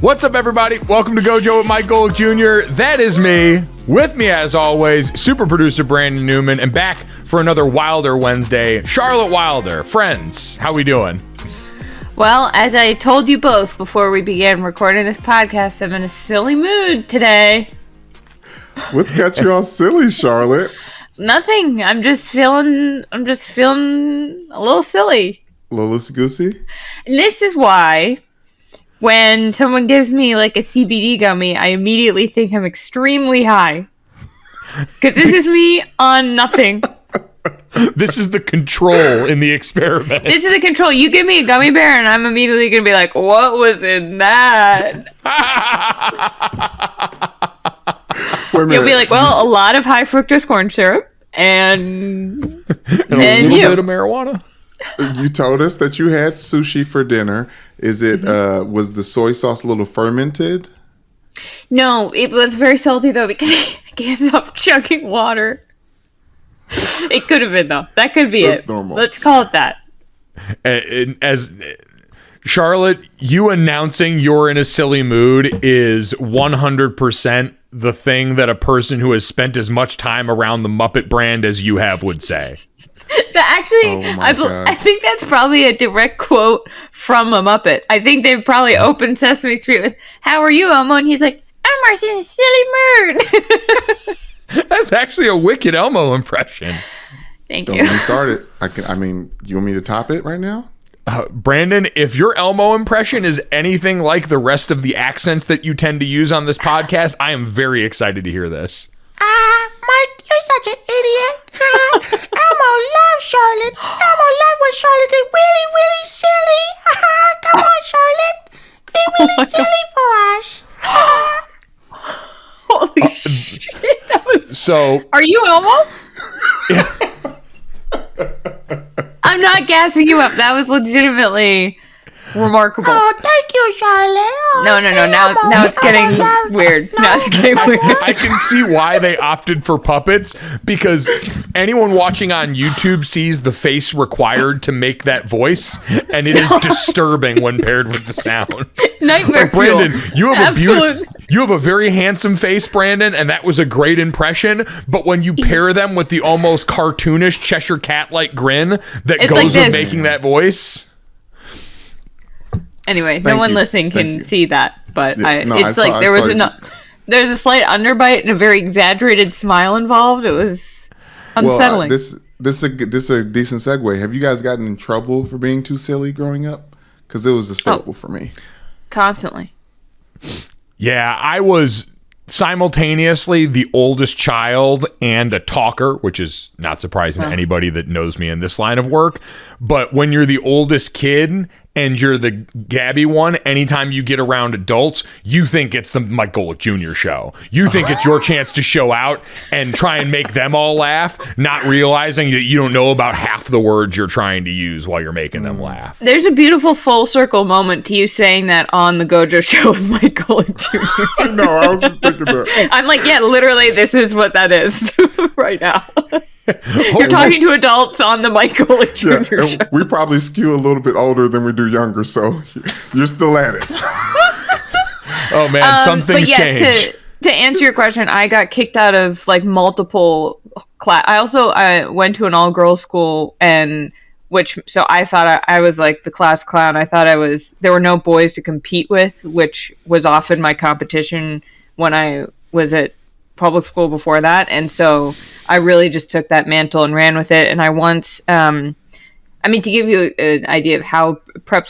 What's up, everybody? Welcome to Gojo with Michael Jr. That is me. With me, as always, super producer Brandon Newman, and back for another Wilder Wednesday, Charlotte Wilder. Friends, how we doing? Well, as I told you both before we began recording this podcast, I'm in a silly mood today. What's got you all silly, Charlotte? Nothing. I'm just feeling a little silly. A little loosey-goosey? And this is why when someone gives me like a CBD gummy, I immediately think I'm extremely high. Because this is me on nothing. This is the control in the experiment. This is a control. You give me a gummy bear and I'm immediately going to be like, what was in that? Wait a minute. You'll be like, well, a lot of high fructose corn syrup and a little bit of marijuana. You told us that you had sushi for dinner. Is it, was the soy sauce a little fermented? No, it was very salty though because I can't stop chugging water. It could have been though. That could be That's it. normal. Let's call it that. As Charlotte, you announcing you're in a silly mood is 100% the thing that a person who has spent as much time around the Muppet brand as you have would say. Actually, I think that's probably a direct quote from a Muppet. I think they've probably opened Sesame Street with, "How are you, Elmo?" And he's like, "I'm in a silly mood." That's actually a wicked Elmo impression. Thank Don't you. get me started. You want me to top it right now? Brandon, if your Elmo impression is anything like the rest of the accents that you tend to use on this podcast, I am very excited to hear this. Mike, you're such an idiot. Elmo loves Charlotte. Elmo loves when Charlotte gets really, really silly. Come on, Charlotte. Be really silly for us. Holy shit. That was... So, Are you Elmo? I'm not gassing you up. That was legitimately remarkable. Oh, thank you, Charlotte. Oh, No. Now it's getting weird. Now it's getting weird. I can see why they opted for puppets, because anyone watching on YouTube sees the face required to make that voice, and it is disturbing when paired with the sound. Nightmare Brandon, fuel. you have Absolute. you have a very handsome face, Brandon, and that was a great impression. But when you pair them with the almost cartoonish Cheshire Cat-like grin that It's goes like with this. making that voice. Anyway, Thank no one you. listening Thank can you. see that, but Yeah, no, it's I like saw- there I was saw there's a slight underbite and a very exaggerated smile involved. It was unsettling. Well, this is a decent segue. Have you guys gotten in trouble for being too silly growing up? Because it was a staple for me. Constantly. Yeah, I was simultaneously the oldest child and a talker, which is not surprising to anybody that knows me in this line of work. But when you're the oldest kid and you're the gabby one, anytime you get around adults, you think it's the Michael Jr. show. You think it's your chance to show out and try and make them all laugh, not realizing that you don't know about half the words you're trying to use while you're making them laugh. There's a beautiful full circle moment to you saying that on the Gojo show with Michael Jr. No, I was just thinking that. I'm like, yeah, literally, this is what that is right now. You're talking to adults on the Michael Jr. Yeah, show. and we probably skew a little bit older than we do younger, so you're still at it. Oh man, some things But yes, change. to answer your question, I got kicked out of like multiple class. I went to an all girls school, so I thought I was like the class clown. I thought there were no boys to compete with, which was often my competition when I was at public school before that. And so I really just took that mantle and ran with it. And I once, to give you an idea of how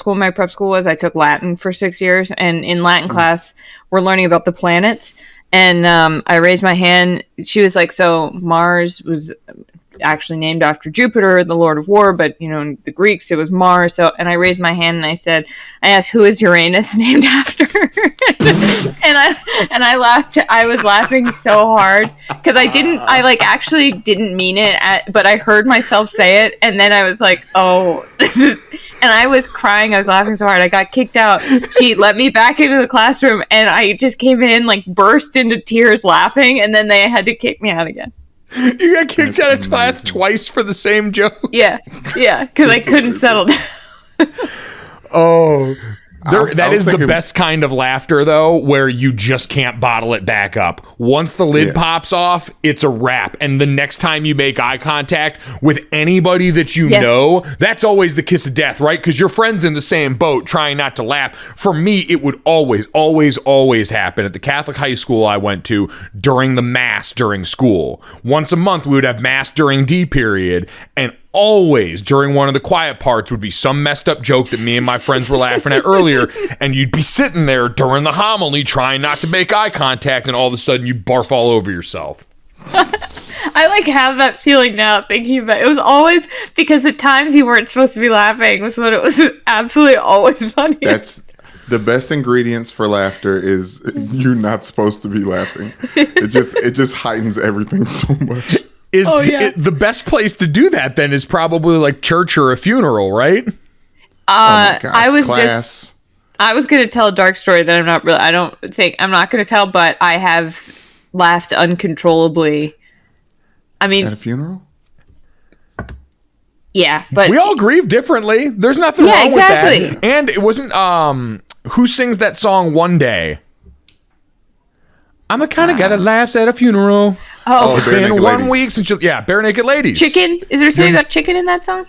my prep school was, I took Latin for 6 years. And in Latin class, we're learning about the planets. And I raised my hand. She was like, so Mars was actually named after Jupiter, the Lord of War, but in the Greeks it was Mars. So, and I raised my hand and I asked, who is Uranus named after? and I laughed. I was laughing so hard because I actually didn't mean it, but I heard myself say it, and then I was like, oh, and I was crying. I was laughing so hard. I got kicked out. She let me back into the classroom, and I just came in, like, burst into tears laughing, and then they had to kick me out again. You got kicked out of class twice for the same joke? Yeah, because I couldn't settle down. Oh, That is the best kind of laughter, though, where you just can't bottle it back up. Once the lid pops off, it's a wrap. And the next time you make eye contact with anybody that you know, that's always the kiss of death, right? Because your friend's in the same boat trying not to laugh. For me, it would always happen at the Catholic high school I went to during the Mass during school. Once a month, we would have Mass during D period, and always during one of the quiet parts would be some messed up joke that me and my friends were laughing at earlier, and you'd be sitting there during the homily trying not to make eye contact, and all of a sudden you barf all over yourself. I have that feeling now thinking about it. It was always because the times you weren't supposed to be laughing was when it was absolutely always funny. That's the best ingredients for laughter is you're not supposed to be laughing. It just heightens everything so much. The best place to do that then is probably like church or a funeral, right? Oh my gosh, I was going to tell a dark story that I'm not going to tell, but I have laughed uncontrollably. I mean, at a funeral? Yeah, but we all grieve differently. There's nothing wrong with that. And it wasn't who sings that song One Day? I'm the kind of guy that laughs at a funeral. It's been 1 week since Bare Naked Ladies. Chicken? Is there something about chicken in that song?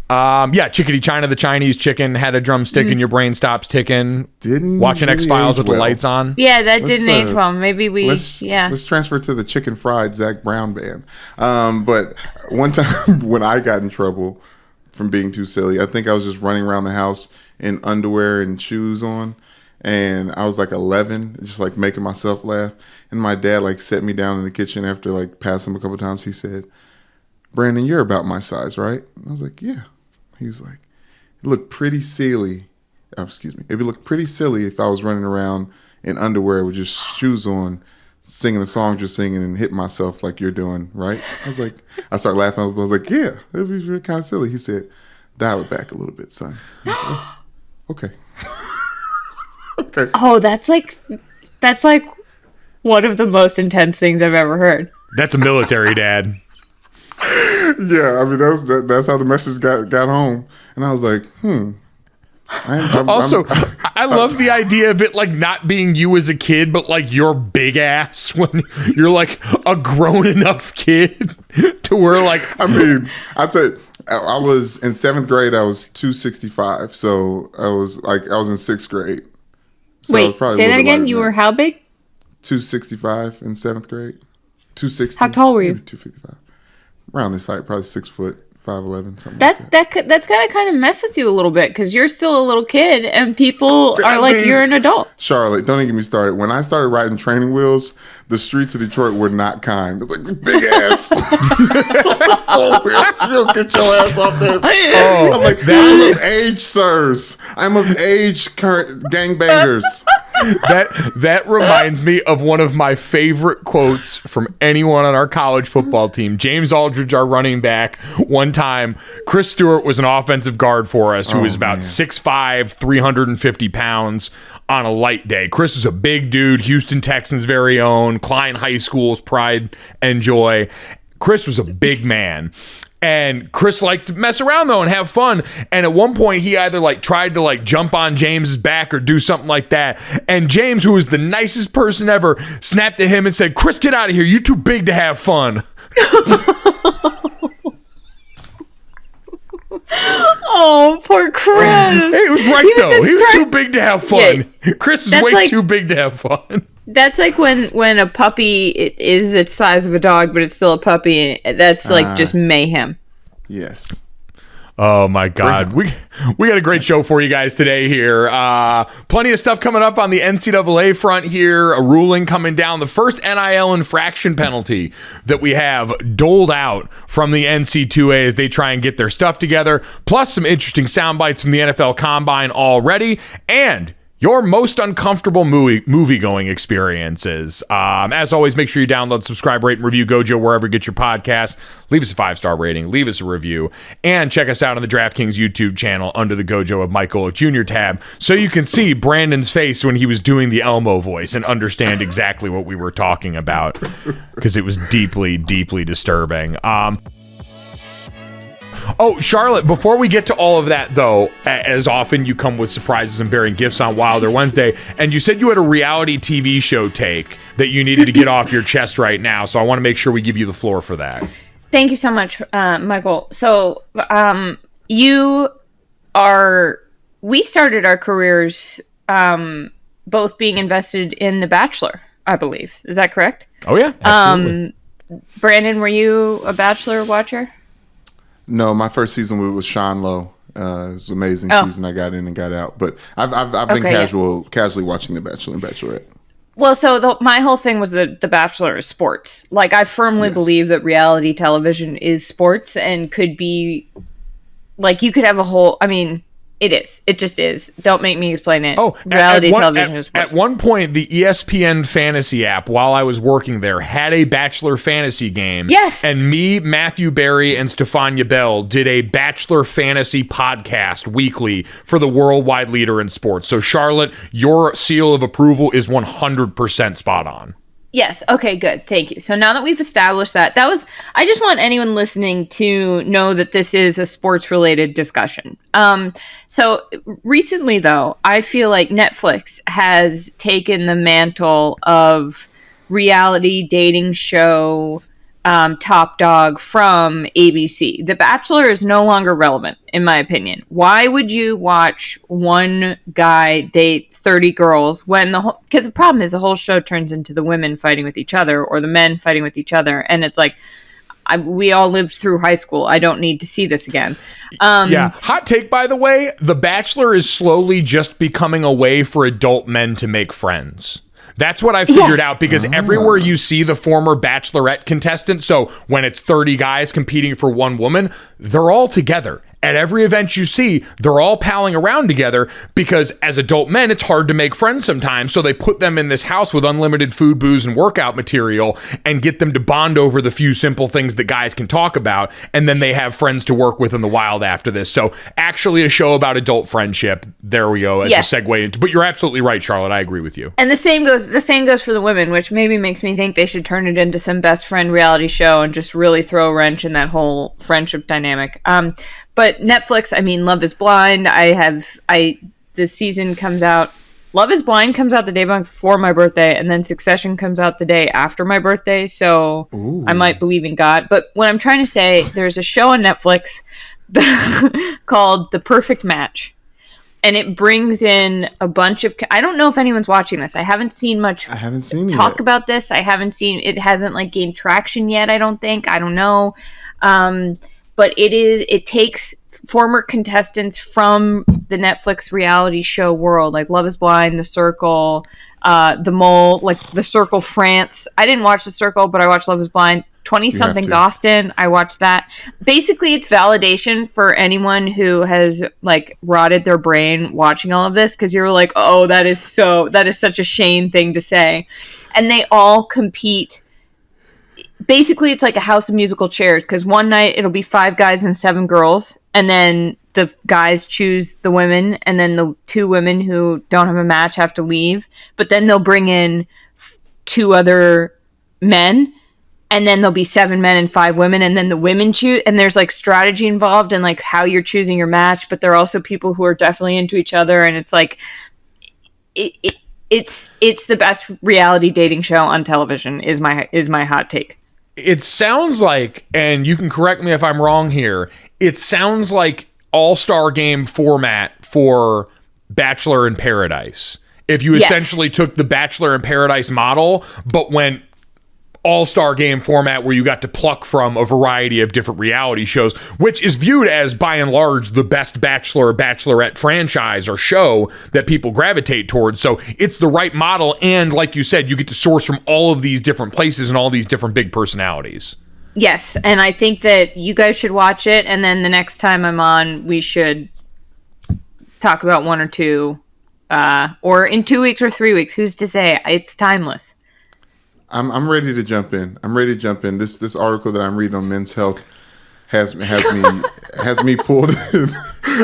Chickadee China, the Chinese chicken had a drumstick and your brain stops ticking. Watching really X-Files with the lights on. Yeah, that didn't age well. Maybe let's transfer to the Chicken Fried Zach Brown band. But one time when I got in trouble from being too silly, I think I was just running around the house in underwear and shoes on. And I was 11, just making myself laugh. And my dad set me down in the kitchen after passing him a couple times. He said, "Brandon, you're about my size, right?" And I was like, "Yeah." He was like, "It looked pretty silly. It would look pretty silly if I was running around in underwear with just shoes on, singing the songs you're singing and hitting myself like you're doing, right?" I was like, I started laughing. I was like, "Yeah, it'd be really kind of silly." He said, "Dial it back a little bit, son." I was like, "Okay." Okay. Oh, that's one of the most intense things I've ever heard. That's a military dad. Yeah, I mean that's how the message got home, and I was like, I love the idea of it not being you as a kid, but your big ass when you're a grown enough kid to where I mean, I tell you, I was in 7th grade. I was 265, so I was in 6th grade. So wait, say that again. You were how big? 265 in 7th grade. 260. How tall were you? 255. Around this height, probably 6 foot, 5'11", something. That's gotta kind of mess with you a little bit because you're still a little kid and people are you're an adult. Charlotte, don't even get me started. When I started riding training wheels, the streets of Detroit were not kind. It was big ass 4 wheels. You'll get your ass off there. I'm I'm of age, sirs. I'm of age, current gangbangers. That reminds me of one of my favorite quotes from anyone on our college football team. James Aldridge, our running back, one time, Chris Stewart was an offensive guard for us who was about 6'5", 350 pounds on a light day. Chris is a big dude, Houston Texans' very own, Klein High School's pride and joy. Chris was a big man. And Chris liked to mess around, though, and have fun. And at one point, he either tried to jump on James's back or do something like that. And James, who was the nicest person ever, snapped at him and said, "Chris, get out of here. You're too big to have fun." Oh, poor Chris. He was right, though. He was too big to have fun. Yeah, Chris is way too big to have fun. That's when a puppy is the size of a dog, but it's still a puppy. That's just mayhem. Yes. Oh my God. We got a great show for you guys today here. Plenty of stuff coming up on the NCAA front here. A ruling coming down. The first NIL infraction penalty that we have doled out from the NC2A as they try and get their stuff together. Plus some interesting sound bites from the NFL Combine already. And your most uncomfortable movie-going experiences. As always, make sure you download, subscribe, rate, and review Gojo wherever you get your podcasts. Leave us a 5-star rating. Leave us a review. And check us out on the DraftKings YouTube channel under the Gojo of Mike Golick Jr. tab so you can see Brandon's face when he was doing the Elmo voice and understand exactly what we were talking about because it was deeply, deeply disturbing. Oh, Charlotte, before we get to all of that, though, as often you come with surprises and bearing gifts on Wilder Wednesday, and you said you had a reality TV show take that you needed to get off your chest right now, so I want to make sure we give you the floor for that. Thank you so much, Michael. So, we started our careers both being invested in The Bachelor, I believe. Is that correct? Oh, yeah. Absolutely. Brandon, were you a Bachelor watcher? No, my first season was Sean Lowe. It was an amazing season. I got in and got out, but I've been casually watching The Bachelor and Bachelorette. Well, so my whole thing was the Bachelor is sports. Like, I firmly believe that reality television is sports and could be, like, you could have a whole, I mean, it is. It just is. Don't make me explain it. Oh, reality television is sports. At one point, the ESPN Fantasy app, while I was working there, had a Bachelor fantasy game. Yes. And me, Matthew Berry, and Stefania Bell did a Bachelor fantasy podcast weekly for the worldwide leader in sports. So, Charlotte, your seal of approval is 100% spot on. Yes. Okay, good. Thank you. So now that we've established that I just want anyone listening to know that this is a sports related discussion. So recently though, I feel like Netflix has taken the mantle of reality dating show top dog from ABC. The Bachelor is no longer relevant, in my opinion. Why would you watch one guy date 30 girls when because the problem is the whole show turns into the women fighting with each other or the men fighting with each other, and it's like, we all lived through high school. I don't need to see this again. Yeah. Hot take, by the way, The Bachelor is slowly just becoming a way for adult men to make friends. That's what I figured out, because everywhere you see the former Bachelorette contestant, so when it's 30 guys competing for one woman, they're all together. At every event you see, they're all palling around together, because as adult men, it's hard to make friends sometimes. So they put them in this house with unlimited food, booze, and workout material and get them to bond over the few simple things that guys can talk about. And then they have friends to work with in the wild after this. So actually a show about adult friendship. There we go as a segue into, but you're absolutely right, Charlotte. I agree with you. And the same goes for the women, which maybe makes me think they should turn it into some best friend reality show and just really throw a wrench in that whole friendship dynamic. But Netflix, I mean, Love is Blind. The season comes out. Love is Blind comes out the day before my birthday, and then Succession comes out the day after my birthday. So I might believe in God. But what I'm trying to say, there's a show on Netflix called The Perfect Match. And it brings in a bunch of, I don't know if anyone's watching this. I haven't seen much talk about this. I haven't seen, it hasn't like gained traction yet, I don't think. I don't know. But it takes former contestants from the Netflix reality show world, like Love is Blind, The Circle, The Mole, like The Circle France. I didn't watch The Circle, but I watched Love is Blind. 20-somethings Austin, I watched that. Basically, it's validation for anyone who has like rotted their brain watching all of this, because you're like, oh, that is such a Shane thing to say. And they all compete. Basically, it's like a house of musical chairs, because one night it'll be 5 guys and 7 girls, and then the guys choose the women, and then the 2 women who don't have a match have to leave. But then they'll bring in 2 other men, and then there'll be 7 men and 5 women, and then the women choose, and there's like strategy involved and like how you're choosing your match, but there are also people who are definitely into each other, and it's like it's the best reality dating show on television is my hot take. It sounds like, and you can correct me if I'm wrong here, it sounds like all-star game format for Bachelor in Paradise. If you essentially took the Bachelor in Paradise model, but went all-star game format where you got to pluck from a variety of different reality shows, which is viewed as, by and large, the best Bachelor or Bachelorette franchise or show that people gravitate towards. So it's the right model, and like you said, you get to source from all of these different places and all these different big personalities. Yes, and I think that you guys should watch it, and then the next time I'm on, we should talk about 1 or 2, or in 2 weeks or 3 weeks. Who's to say? It's timeless. I'm ready to jump in. This article that I'm reading on Men's Health has me pulled in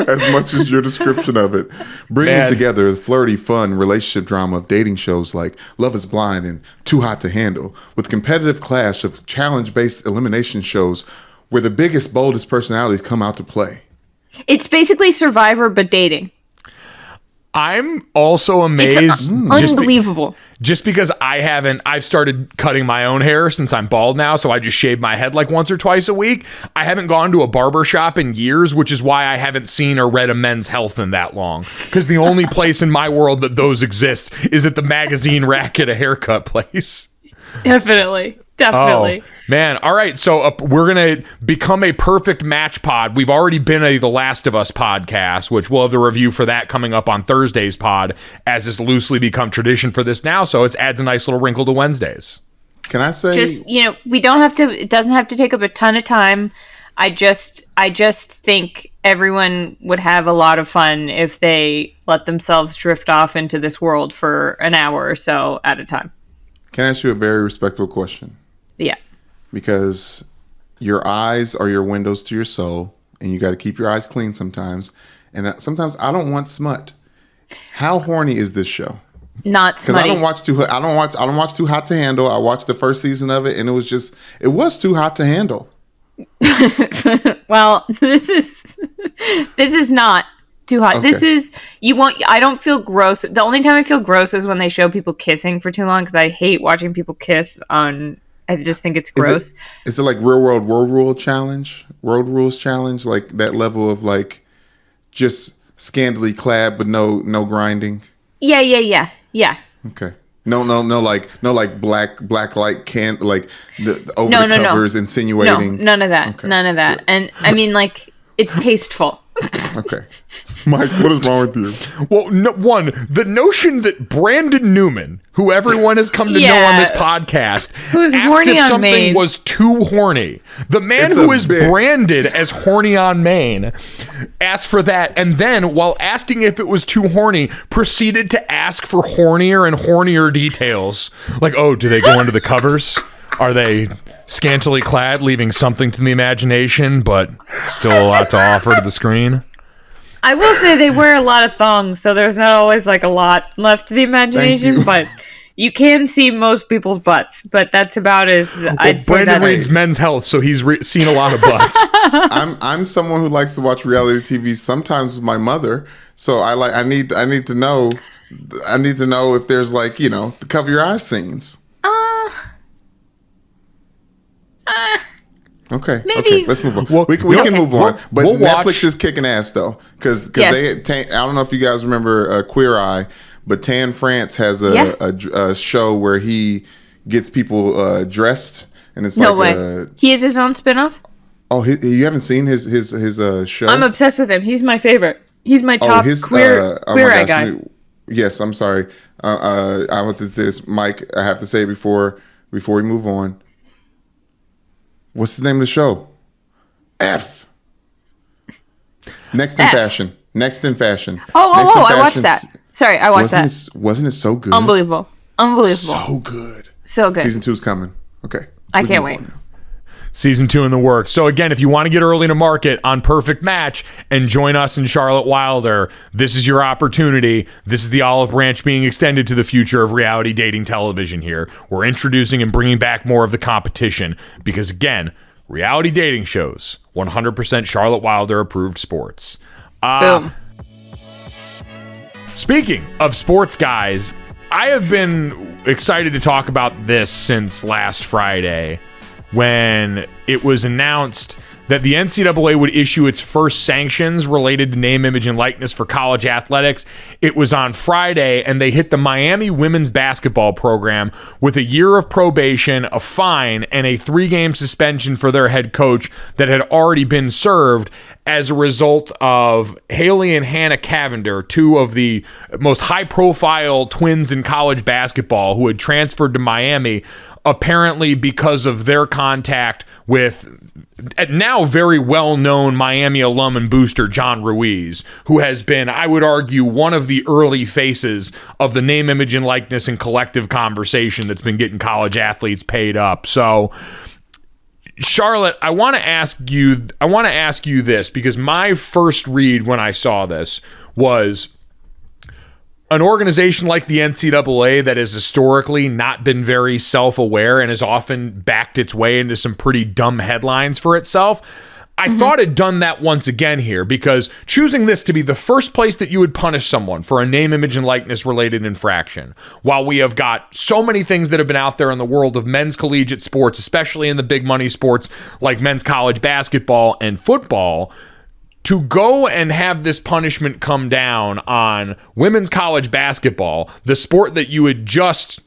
as much as your description of it. Bringing together the flirty, fun relationship drama of dating shows like Love is Blind and Too Hot to Handle with competitive clash of challenge-based elimination shows. where the biggest, boldest personalities come out to play. It's basically Survivor, but dating. I'm also amazed. It's unbelievable. Just because I've started cutting my own hair since I'm bald now, so I just shave my head like once or twice a week. I haven't gone to a barber shop in years, which is why I haven't seen or read a Men's Health in that long. Because the only place in my world that those exist is at the magazine rack at a haircut place. Definitely. Oh, man. All right. So we're going to become a perfect match pod. We've already been a The Last of Us podcast, which we'll have the review for that coming up on Thursday's pod, as it's loosely become tradition for this now. So it adds a nice little wrinkle to Wednesdays. Can I say? Just, we don't have to, it doesn't have to take up a ton of time. I just think everyone would have a lot of fun if they let themselves drift off into this world for an hour or so at a time. Can I ask you a very respectful question? Yeah. Because your eyes are your windows to your soul, and you got to keep your eyes clean sometimes. And sometimes I don't want smut. How horny is this show? Not smutty. Because I don't watch Too Hot to Handle. I watched the first season of it, and it was too hot to handle. Well, this is not too hot. Okay. I don't feel gross. The only time I feel gross is when they show people kissing for too long, because I hate watching people kiss on. I just think it's gross. Is it like World Rules Challenge, like that level of like just scantily clad but no grinding? Yeah. Okay. No, like black light can like the over the covers insinuating. No, none of that. Okay. None of that. Good. And I mean, like, it's tasteful. Okay. Mike, what is wrong with you? Well, the notion that Brandon Newman, who everyone has come to know on this podcast, who's asked horny if on something Maine. was too horny. The man who is branded as horny on Maine asked for that, and then, while asking if it was too horny, proceeded to ask for hornier and hornier details. Like, oh, do they go under the covers? Are they scantily clad, leaving something to the imagination, but still a lot to offer to the screen? I will say they wear a lot of thongs, so there's not always like a lot left to the imagination, but you can see most people's butts, but that's about as I'd say. Brandon reads Men's Health, so he's seen a lot of butts. I'm someone who likes to watch reality TV sometimes with my mother, so I need to know if there's like, the cover your eyes scenes. Okay. Maybe. Okay. Let's move on. We can move on. But we'll Netflix watch. is kicking ass though, because Yes. I don't know if you guys remember Queer Eye, but Tan France has a show where he gets people dressed, and it's No way. He has his own spinoff? Oh, you haven't seen his show? I'm obsessed with him. He's my favorite. He's my top queer eye guy. Yes, I'm sorry. I want to say this, Mike. I have to say it before we move on. What's the name of the show? F. Next in Fashion. Oh, I watched that. Sorry, I watched that. Wasn't it so good? Unbelievable. So good. So good. Season 2's coming. Okay. I can't wait. Season 2 in the works. So again, if you want to get early to market on Perfect Match and join us in Charlotte Wilder, this is your opportunity. This is the olive branch being extended to the future of reality dating television here. We're introducing and bringing back more of the competition because, again, reality dating shows, 100% Charlotte Wilder approved sports. Boom. Speaking of sports, guys, I have been excited to talk about this since last Friday, when it was announced that the NCAA would issue its first sanctions related to name, image, and likeness for college athletics. It was on Friday, and they hit the Miami women's basketball program with a year of probation, a fine, and a 3-game suspension for their head coach that had already been served as a result of Haley and Hannah Cavinder, two of the most high-profile twins in college basketball who had transferred to Miami, apparently because of their contact with now very well-known Miami alum and booster John Ruiz, who has been, I would argue, one of the early faces of the name, image, and likeness and collective conversation that's been getting college athletes paid up. So, Charlotte, I want to ask you this, because my first read when I saw this was, an organization like the NCAA that has historically not been very self-aware and has often backed its way into some pretty dumb headlines for itself, I thought it done that once again here, because choosing this to be the first place that you would punish someone for a name, image, and likeness related infraction, while we have got so many things that have been out there in the world of men's collegiate sports, especially in the big money sports like men's college basketball and football, to go and have this punishment come down on women's college basketball, the sport that you had just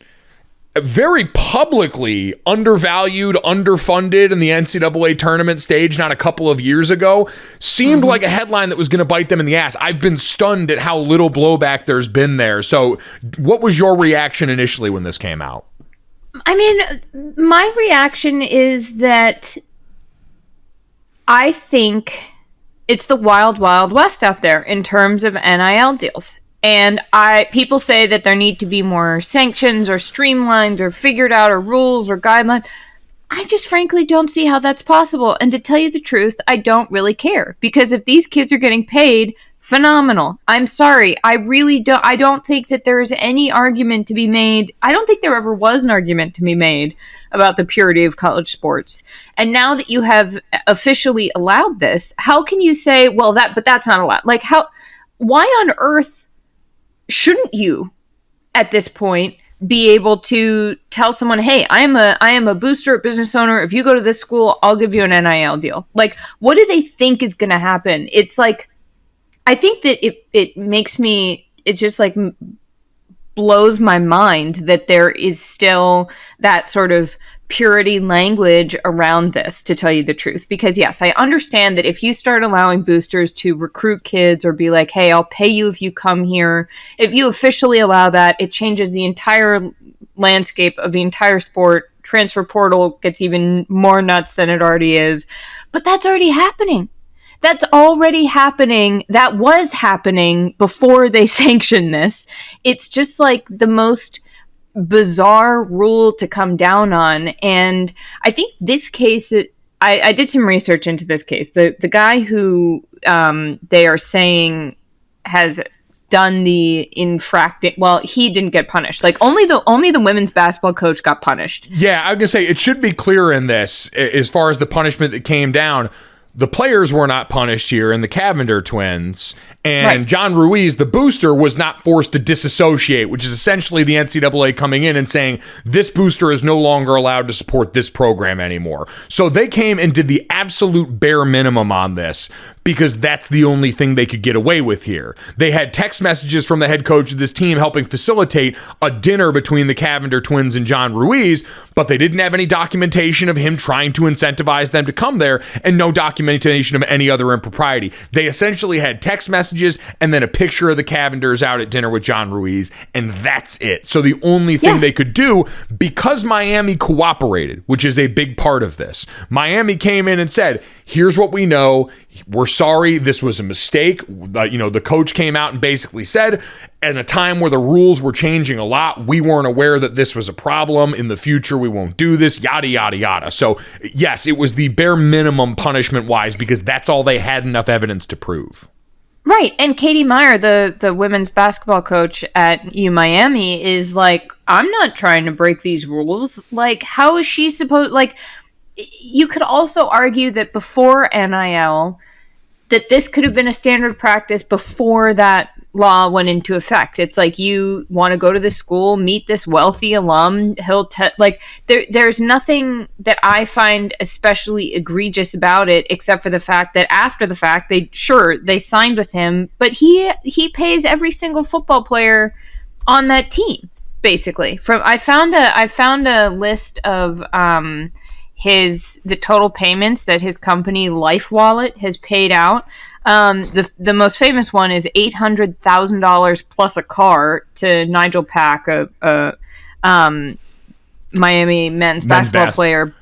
very publicly undervalued, underfunded in the NCAA tournament stage not a couple of years ago, seemed like a headline that was going to bite them in the ass. I've been stunned at how little blowback there's been there. So what was your reaction initially when this came out? I mean, my reaction is that I think it's the wild, wild west out there in terms of NIL deals. And people say that there need to be more sanctions or streamlines or figured out or rules or guidelines. I just frankly don't see how that's possible. And to tell you the truth, I don't really care. Because if these kids are getting paid, phenomenal. I'm sorry. I don't think that there is any argument to be made. I don't think there ever was an argument to be made about the purity of college sports. And now that you have officially allowed this, how can you say, well, but that's not allowed? Like, why on earth shouldn't you, at this point, be able to tell someone, hey, I am a booster, a business owner. If you go to this school, I'll give you an NIL deal. Like, what do they think is going to happen? It's like, I think that it makes me, it's just like blows my mind that there is still that sort of purity language around this, to tell you the truth. Because yes, I understand that if you start allowing boosters to recruit kids or be like, hey, I'll pay you if you come here, if you officially allow that, it changes the entire landscape of the entire sport. Transfer portal gets even more nuts than it already is. But that's already happening. That's already happening. That was happening before they sanctioned this. It's just like the most bizarre rule to come down on. And I think this case, I did some research into this case. The guy who they are saying has done the infracting, well, he didn't get punished. Like only the women's basketball coach got punished. Yeah, I was gonna say it should be clear in this as far as the punishment that came down. The players were not punished here in the Cavinder twins, and right. John Ruiz, the booster, was not forced to disassociate, which is essentially the NCAA coming in and saying this booster is no longer allowed to support this program anymore. So they came and did the absolute bare minimum on this because that's the only thing they could get away with here. They had text messages from the head coach of this team helping facilitate a dinner between the Cavinder twins and John Ruiz, but they didn't have any documentation of him trying to incentivize them to come there, and no documentation of any other impropriety. They essentially had text messages and then a picture of the Cavinders out at dinner with John Ruiz, and that's it. So the only thing they could do, because Miami cooperated, which is a big part of this, Miami came in and said, here's what we know. We're sorry. This was a mistake. The coach came out and basically said, at a time where the rules were changing a lot, we weren't aware that this was a problem. In the future, we won't do this, yada, yada, yada. So yes, it was the bare minimum punishment-wise because that's all they had enough evidence to prove. Right. And Katie Meyer, the women's basketball coach at Miami, is like, I'm not trying to break these rules. Like, how is she supposed, like, you could also argue that before NIL, that this could have been a standard practice before that law went into effect. It's like, you want to go to this school, meet this wealthy alum, there's nothing that I find especially egregious about it, except for the fact that after the fact, they signed with him, but he pays every single football player on that team, basically. I found a list of the total payments that his company Life Wallet has paid out. The most famous one is $800,000 plus a car to Nigel Pack, a Miami men's basketball player.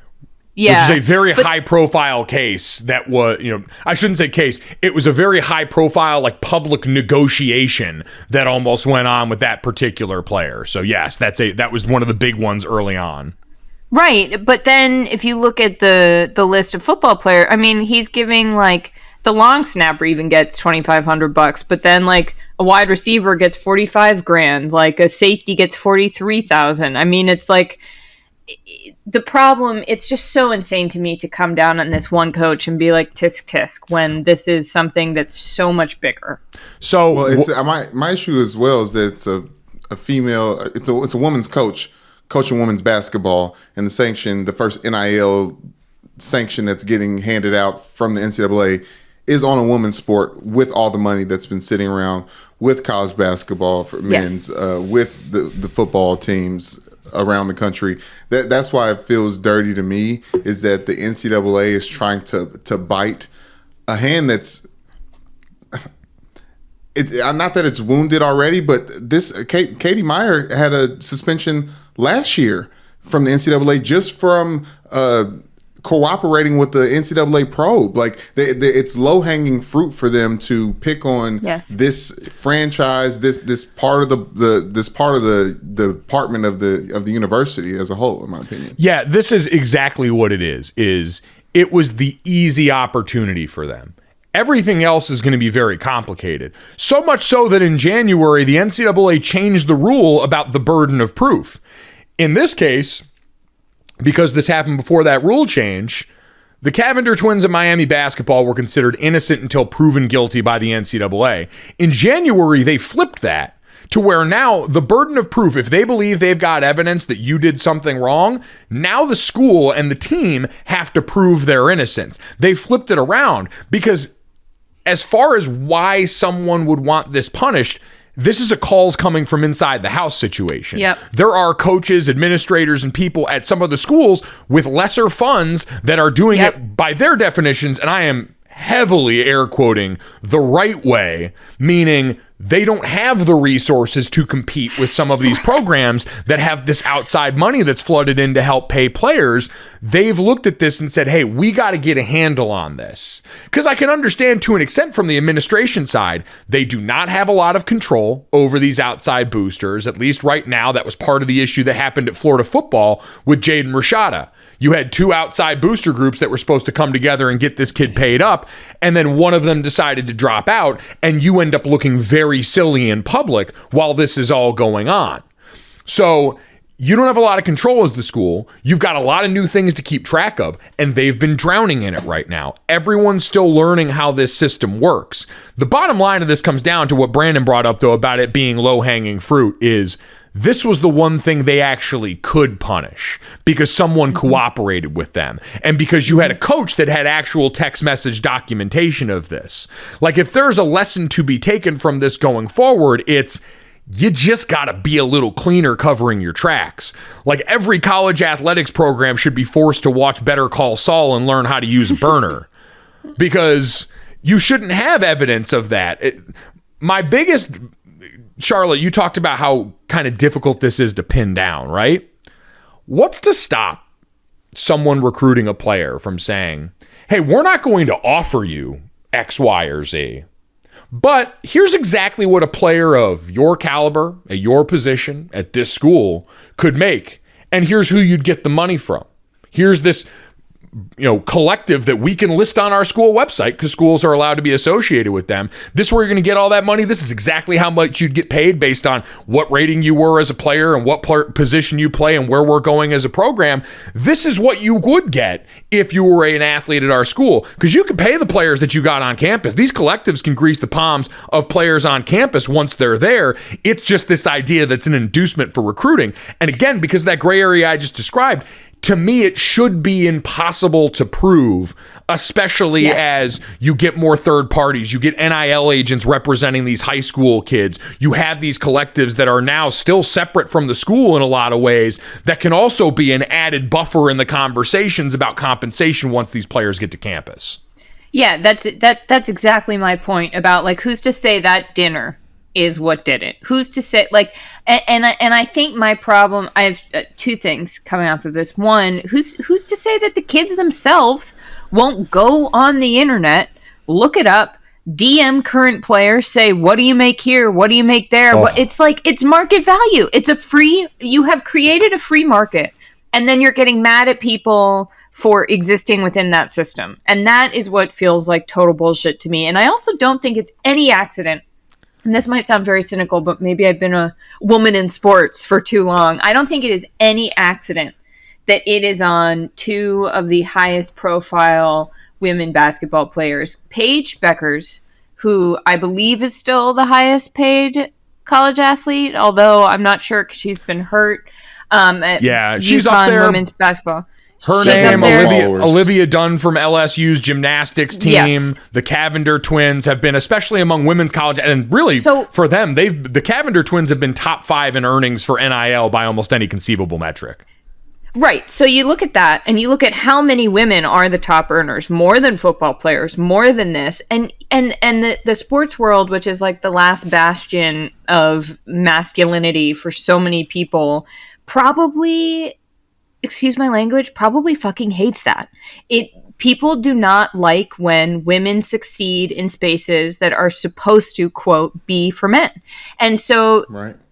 Yeah, which is a very high-profile case that was, I shouldn't say case. It was a very high-profile, like, public negotiation that almost went on with that particular player. So yes, that was one of the big ones early on. Right, but then if you look at the list of football players, I mean, he's giving, like, the long snapper even gets $2,500, but then, like, a a wide receiver gets 45 grand, like a safety gets 43,000. I mean, it's like the problem, it's just so insane to me to come down on this one coach and be like tisk tisk when this is something that's so much bigger. So well, it's my issue as well is that it's a female, it's a woman's coaching women's basketball, and the first NIL sanction that's getting handed out from the NCAA is on a women's sport, with all the money that's been sitting around with college basketball for men's, with the football teams around the country. That's why it feels dirty to me, is that the NCAA is trying to bite a hand that's not that it's wounded already, but this Katie Meyer had a suspension last year from the NCAA just from cooperating with the NCAA probe. Like it's low hanging fruit for them to pick on this franchise, this part of the department of the university as a whole, in my opinion. Yeah, this is exactly what it is it was the easy opportunity for them. Everything else is going to be very complicated. So much so that in January, the NCAA changed the rule about the burden of proof. In this case, because this happened before that rule change, the Cavinder twins at Miami basketball were considered innocent until proven guilty by the NCAA. In January, they flipped that to where now the burden of proof, if they believe they've got evidence that you did something wrong, now the school and the team have to prove their innocence. They flipped it around because as far as why someone would want this punished, this is a calls coming from inside the house situation. Yep. There are coaches, administrators, and people at some of the schools with lesser funds that are doing it by their definitions, and I am heavily air quoting the right way, meaning they don't have the resources to compete with some of these programs that have this outside money that's flooded in to help pay players. They've looked at this and said, hey, we got to get a handle on this. Because I can understand to an extent from the administration side, they do not have a lot of control over these outside boosters. At least right now, that was part of the issue that happened at Florida football with Jaden Rashada. You had two outside booster groups that were supposed to come together and get this kid paid up, and then one of them decided to drop out, and you end up looking very silly in public while this is all going on. So you don't have a lot of control as the school. You've got a lot of new things to keep track of, and they've been drowning in it right now. Everyone's still learning how this system works. The bottom line of this comes down to what Brandon brought up, though, about it being low-hanging fruit, is this was the one thing they actually could punish because someone cooperated with them and because you had a coach that had actual text message documentation of this. Like, if there's a lesson to be taken from this going forward, it's you just got to be a little cleaner covering your tracks. Like, every college athletics program should be forced to watch Better Call Saul and learn how to use a burner because you shouldn't have evidence of that. My biggest... Charlotte, you talked about how kind of difficult this is to pin down, right? What's to stop someone recruiting a player from saying, hey, we're not going to offer you X, Y, or Z, but here's exactly what a player of your caliber, at your position, at this school could make, and here's who you'd get the money from. Here's this collective that we can list on our school website because schools are allowed to be associated with them. This is where you're going to get all that money. This is exactly how much you'd get paid based on what rating you were as a player and what position you play and where we're going as a program. This is what you would get if you were an athlete at our school, because you can pay the players that you got on campus. These collectives can grease the palms of players on campus once they're there. It's just this idea that's an inducement for recruiting. And again, because of that gray area I just described, to me, it should be impossible to prove, especially as you get more third parties. You get NIL agents representing these high school kids. You have these collectives that are now still separate from the school in a lot of ways that can also be an added buffer in the conversations about compensation once these players get to campus. Yeah, that's exactly my point about, like, who's to say that dinner is what did it? Who's to say, like, and I think my problem, I have two things coming off of this. One, who's to say that the kids themselves won't go on the internet, look it up, DM current players, say, what do you make here? What do you make there? Oh. It's like, it's market value. You have created a free market, and then you're getting mad at people for existing within that system. And that is what feels like total bullshit to me. And I also don't think it's any accident and this might sound very cynical, but maybe I've been a woman in sports for too long. I don't think it is any accident that it is on two of the highest profile women basketball players. Paige Beckers, who I believe is still the highest paid college athlete, although I'm not sure because she's been hurt. She's up there. Women's basketball. Her She's name, up Olivia Dunn from LSU's gymnastics team. Yes. The Cavinder twins have been, especially among women's college, and really for them, the Cavinder twins have been top 5 in earnings for NIL by almost any conceivable metric. Right. So you look at that and you look at how many women are the top earners, more than football players, more than this. And the sports world, which is like the last bastion of masculinity for so many people, probably, excuse my language, probably fucking hates that. People do not like when women succeed in spaces that are supposed to, quote, be for men. And so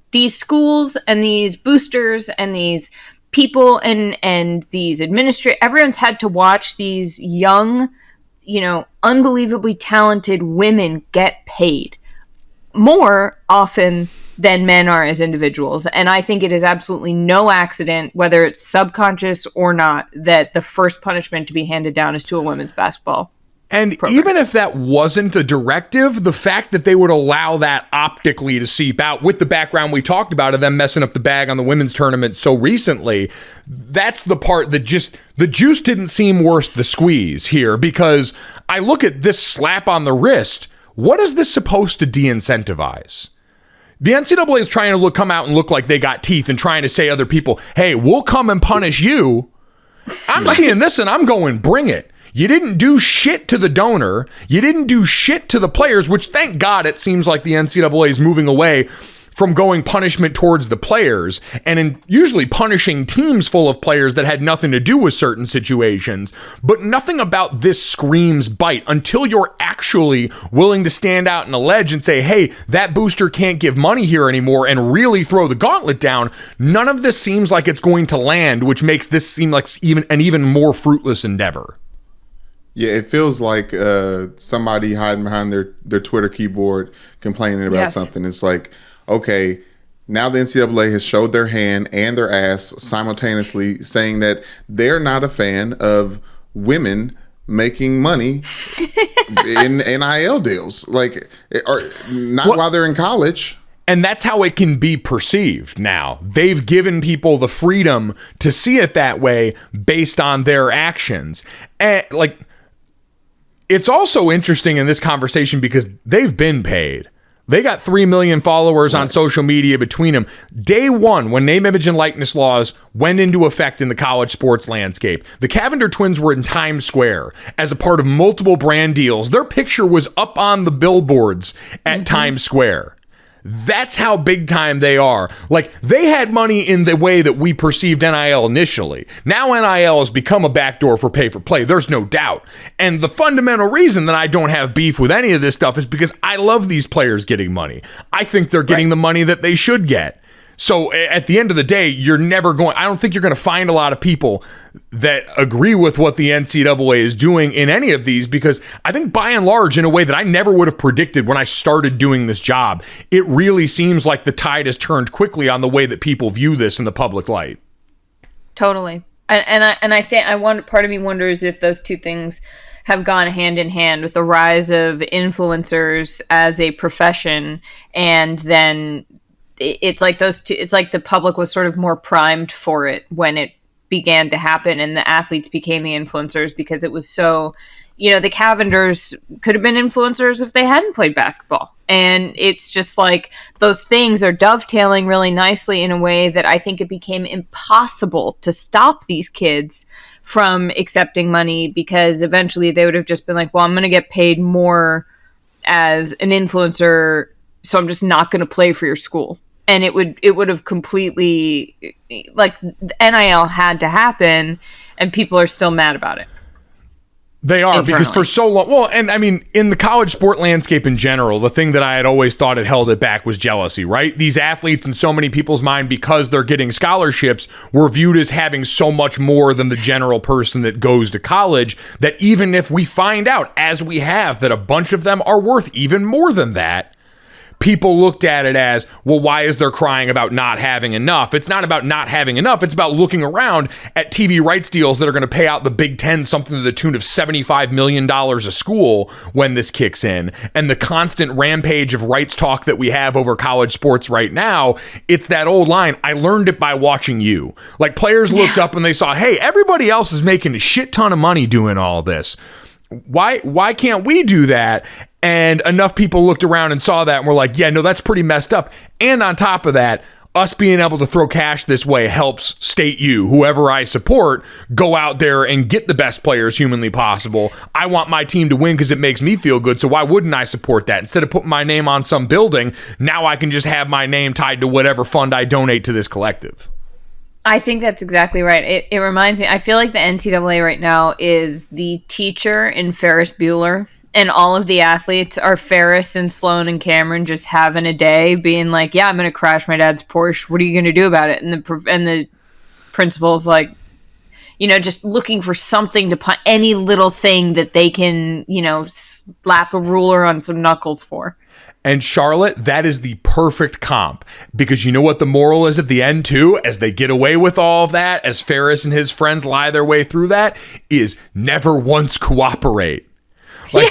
these schools and these boosters and these people and these administrators, everyone's had to watch these young, unbelievably talented women get paid more often than men are as individuals. And I think it is absolutely no accident, whether it's subconscious or not, that the first punishment to be handed down is to a women's basketball And program. Even if that wasn't a directive, the fact that they would allow that optically to seep out with the background we talked about of them messing up the bag on the women's tournament so recently, that's the part that just, the juice didn't seem worth the squeeze here, because I look at this slap on the wrist. What is this supposed to de-incentivize? The NCAA is trying to come out and look like they got teeth and trying to say other people, hey, we'll come and punish you. I'm seeing this and I'm going, bring it. You didn't do shit to the donor. You didn't do shit to the players, which thank God it seems like the NCAA is moving away from going punishment towards the players and in usually punishing teams full of players that had nothing to do with certain situations. But nothing about this screams bite until you're actually willing to stand out and allege and say, hey, that booster can't give money here anymore and really throw the gauntlet down. None of this seems like it's going to land, which makes this seem like an even more fruitless endeavor. Yeah, it feels like somebody hiding behind their Twitter keyboard complaining about something. It's like, okay, now the NCAA has showed their hand and their ass simultaneously, saying that they're not a fan of women making money in NIL deals. Like, or not while they're in college. And that's how it can be perceived now. They've given people the freedom to see it that way based on their actions. And it's also interesting in this conversation because they've been paid. They got 3 million followers on social media between them. Day one, when name, image, and likeness laws went into effect in the college sports landscape, the Cavinder twins were in Times Square as a part of multiple brand deals. Their picture was up on the billboards at Times Square. That's how big time they are. Like, they had money in the way that we perceived NIL initially. Now NIL has become a backdoor for pay for play. There's no doubt. And the fundamental reason that I don't have beef with any of this stuff is because I love these players getting money. I think they're getting the money that they should get. So at the end of the day, I don't think you're going to find a lot of people that agree with what the NCAA is doing in any of these, because I think by and large, in a way that I never would have predicted when I started doing this job, it really seems like the tide has turned quickly on the way that people view this in the public light. Totally. And I think part of me wonders if those two things have gone hand in hand with the rise of influencers as a profession, and then it's like those two, it's like the public was sort of more primed for it when it began to happen and the athletes became the influencers, because it was so, the Cavinders could have been influencers if they hadn't played basketball. And it's just like those things are dovetailing really nicely in a way that I think it became impossible to stop these kids from accepting money, because eventually they would have just been like, well, I'm going to get paid more as an influencer, so I'm just not going to play for your school. And it would have completely, like, NIL had to happen, and people are still mad about it. They are, because for so long, well, and I mean, in the college sport landscape in general, the thing that I had always thought had held it back was jealousy, right? These athletes, in so many people's mind, because they're getting scholarships, were viewed as having so much more than the general person that goes to college, that even if we find out, as we have, that a bunch of them are worth even more than that, people looked at it as, well, why is there crying about not having enough? It's not about not having enough. It's about looking around at TV rights deals that are going to pay out the Big Ten something to the tune of $75 million a school when this kicks in. And the constant rampage of rights talk that we have over college sports right now, it's that old line, I learned it by watching you. Like, players looked up and they saw, hey, everybody else is making a shit ton of money doing all this. Why can't we do that? And enough people looked around and saw that and were like, yeah, no, that's pretty messed up. And on top of that, us being able to throw cash this way helps State U, whoever I support, go out there and get the best players humanly possible. I want my team to win because it makes me feel good, so why wouldn't I support that? Instead of putting my name on some building, now I can just have my name tied to whatever fund I donate to this collective. I think that's exactly right. It reminds me, I feel like the NCAA right now is the teacher in Ferris Bueller, and all of the athletes are Ferris and Sloan and Cameron just having a day being like, yeah, I'm going to crash my dad's Porsche. What are you going to do about it? And the principal's like, just looking for something to any little thing that they can, slap a ruler on some knuckles for. And Charlotte, that is the perfect comp, because you know what the moral is at the end too, as they get away with all of that, as Ferris and his friends lie their way through that, is never once cooperate. Like,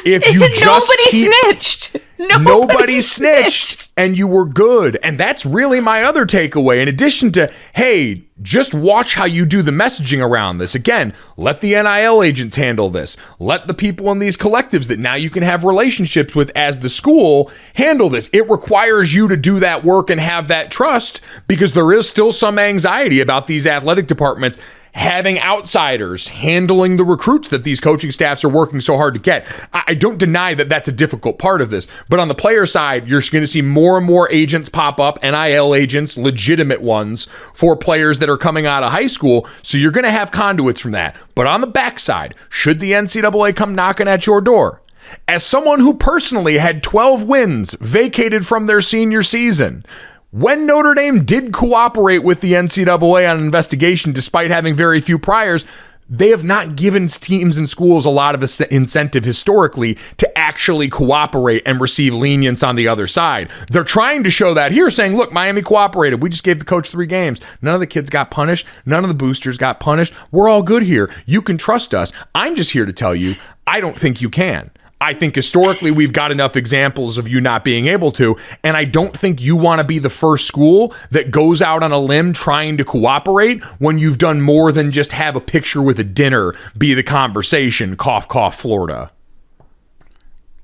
if you just snitched. Nobody snitched, and you were good. And that's really my other takeaway. In addition to, hey, just watch how you do the messaging around this. Again, let the NIL agents handle this. Let the people in these collectives that now you can have relationships with as the school handle this. It requires you to do that work and have that trust, because there is still some anxiety about these athletic departments having outsiders handling the recruits that these coaching staffs are working so hard to get. I don't deny that that's a difficult part of this, but on the player side, you're going to see more and more agents pop up, NIL agents, legitimate ones, for players that are coming out of high school, so you're going to have conduits from that. But on the backside, should the NCAA come knocking at your door, as someone who personally had 12 wins vacated from their senior season, when Notre Dame did cooperate with the NCAA on an investigation despite having very few priors, they have not given teams and schools a lot of incentive historically to actually cooperate and receive lenience on the other side. They're trying to show that here, saying, look, Miami cooperated. We just gave the coach 3 games. None of the kids got punished. None of the boosters got punished. We're all good here. You can trust us. I'm just here to tell you, I don't think you can. I think historically we've got enough examples of you not being able to, and I don't think you want to be the first school that goes out on a limb trying to cooperate when you've done more than just have a picture with a dinner be the conversation, cough, cough, Florida.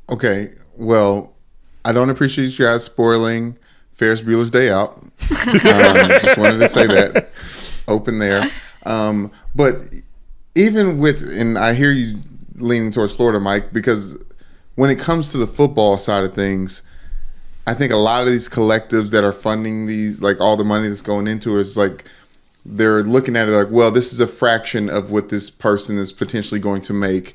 Okay, well, I don't appreciate you guys spoiling Ferris Bueller's Day Out. Just wanted to say that. Open there. But even with, and I hear you leaning towards Florida, Mike, because when it comes to the football side of things, I think a lot of these collectives that are funding these, like all the money that's going into it, is like they're looking at it like, well, this is a fraction of what this person is potentially going to make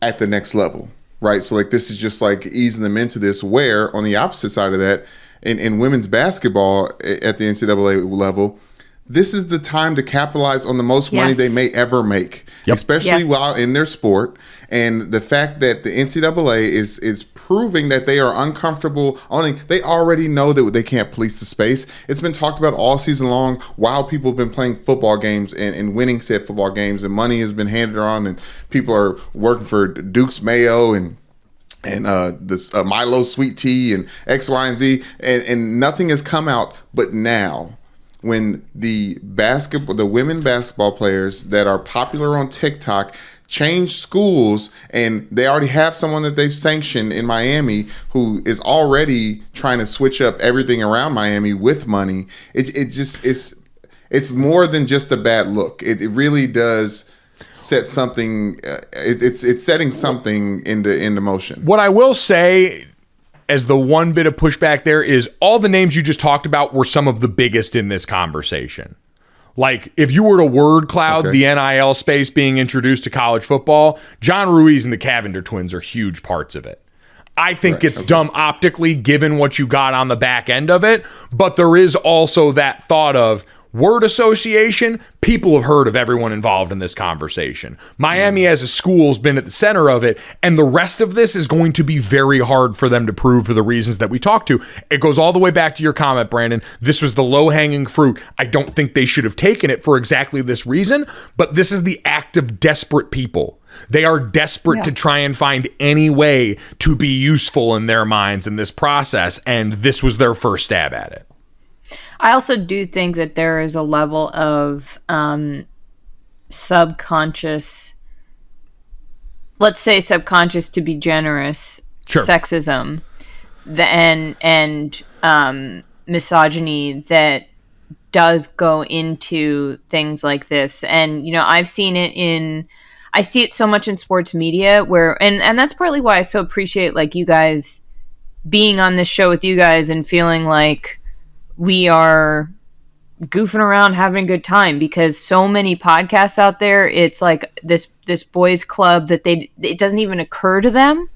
at the next level, right? So like this is just like easing them into this, where on the opposite side of that, in women's basketball at the NCAA level, this is the time to capitalize on the most money they may ever make, especially while in their sport. And the fact that the NCAA is proving that they are uncomfortable owning, they already know that they can't police the space. It's been talked about all season long while people have been playing football games and winning said football games, and money has been handed on, and people are working for Duke's Mayo and this Milo Sweet Tea and X, Y, and Z, and nothing has come out. But now, when the women basketball players that are popular on TikTok change schools, and they already have someone that they've sanctioned in Miami who is already trying to switch up everything around Miami with money, it's more than just a bad look. It really does set something. It's setting something into motion. What I will say, as the one bit of pushback there, is all the names you just talked about were some of the biggest in this conversation. Like, if you were to word cloud the NIL space being introduced to college football, John Ruiz and the Cavinder twins are huge parts of it. I think it's dumb optically given what you got on the back end of it, but there is also that thought of, Word association, people have heard of everyone involved in this conversation. Miami as a school has been at the center of it, and the rest of this is going to be very hard for them to prove for the reasons that we talked to. It goes all the way back to your comment, Brandon. This was the low-hanging fruit. I don't think they should have taken it for exactly this reason, but this is the act of desperate people. They are desperate to try and find any way to be useful in their minds in this process, and this was their first stab at it. I also do think that there is a level of subconscious, let's say subconscious to be generous, sexism and misogyny that does go into things like this. And, I've seen it I see it so much in sports media where, and that's partly why I so appreciate like you guys being on this show with you guys and feeling like we are goofing around, having a good time, because so many podcasts out there, it's like this boys club that it doesn't even occur to them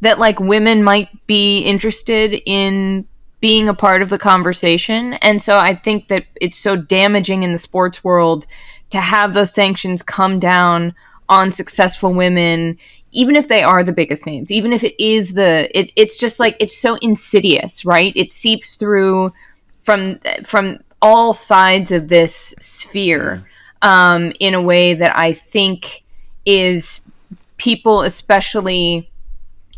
that like women might be interested in being a part of the conversation. And so I think that it's so damaging in the sports world to have those sanctions come down on successful women, even if they are the biggest names, even if it is it's just like, it's so insidious, right? It seeps through from all sides of this sphere in a way that I think is people, especially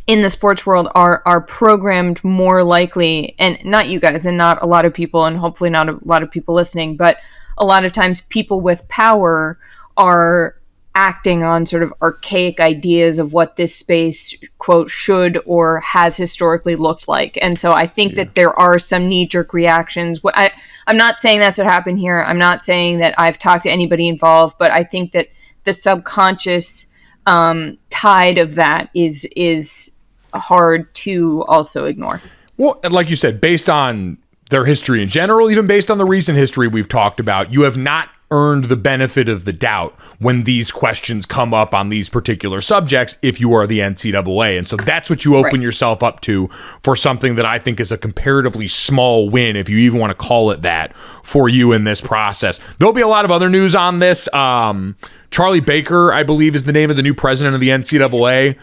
in the sports world, are programmed more likely, and not you guys and not a lot of people, and hopefully not a lot of people listening, but a lot of times people with power are acting on sort of archaic ideas of what this space, quote, should or has historically looked like. And so I think that there are some knee-jerk reactions. I'm not saying that's what happened here. I'm not saying that I've talked to anybody involved, but I think that the subconscious tide of that is hard to also ignore. Well, like you said, based on their history in general, even based on the recent history we've talked about, you have not earned the benefit of the doubt when these questions come up on these particular subjects if you are the NCAA. And so that's what you open yourself up to for something that I think is a comparatively small win, if you even want to call it that, for you in this process. There'll be a lot of other news on this. Charlie Baker, I believe, is the name of the new president of the NCAA.